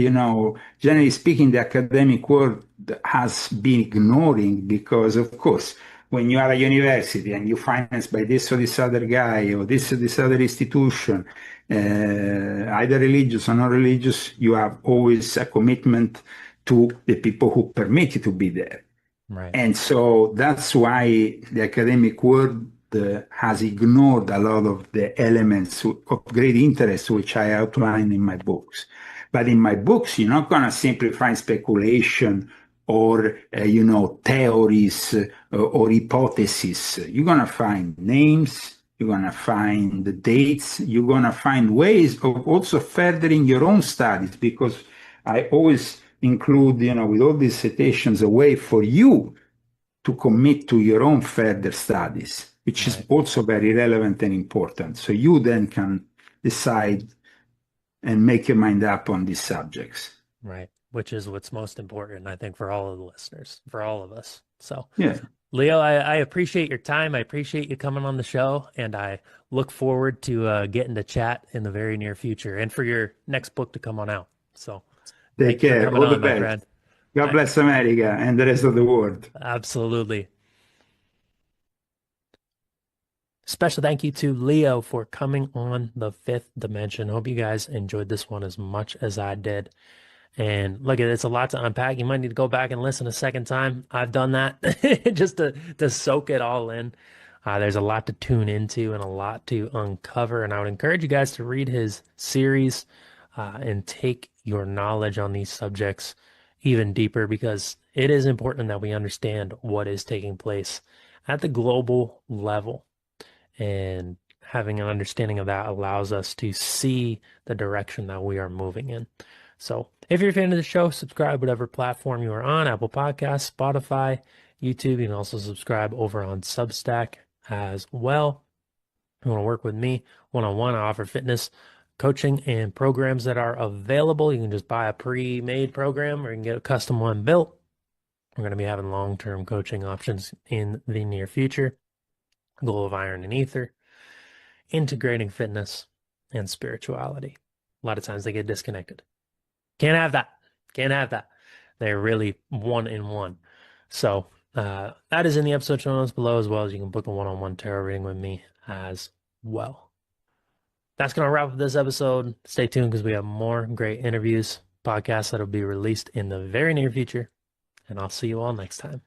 generally speaking, the academic world has been ignoring. Because, of course, when you are a university and you finance by this or this other guy or this other institution, either religious or non religious, you have always a commitment to the people who permit you to be there. Right. And so that's why the academic world has ignored a lot of the elements of great interest, which I outline in my books. But in my books, you're not going to simply find speculation or, theories or hypotheses. You're going to find names, you're going to find the dates, you're going to find ways of also furthering your own studies, because I always include, with all these citations, a way for you to commit to your own further studies, which is Right. also very relevant and important. So you then can decide and make your mind up on these subjects. Right. Which is what's most important, I think, for all of the listeners, for all of us. So, Yeah, Leo, I appreciate your time. I appreciate you coming on the show, and I look forward to getting to chat in the very near future and for your next book to come on out. So, take thank you for care. coming All the on, my best. friend. God I bless America and the rest of the world. absolutely. Special thank you to Leo for coming on the fifth dimension. Hope you guys enjoyed this one as much as I did. And look, it's a lot to unpack. You might need to go back and listen a second time. I've done that just to soak it all in. There's a lot to tune into and a lot to uncover. And I would encourage you guys to read his series and take your knowledge on these subjects even deeper, because it is important that we understand what is taking place at the global level. And having an understanding of that allows us to see the direction that we are moving in. So if you're a fan of the show, subscribe whatever platform you are on, Apple Podcasts, Spotify, YouTube. You can also subscribe over on Substack as well. If you want to work with me one-on-one, I offer fitness coaching and programs that are available. You can just buy a pre-made program or you can get a custom one built. We're going to be having long-term coaching options in the near future. Goal of Iron and Ether, integrating fitness and spirituality. A lot of times they get disconnected. Can't have that. Can't have that. They're really one in one. So that is in the episode show notes below, as well as you can book a one-on-one tarot reading with me as well. That's going to wrap up this episode. Stay tuned because we have more great interviews, podcasts that'll be released in the very near future. And I'll see you all next time.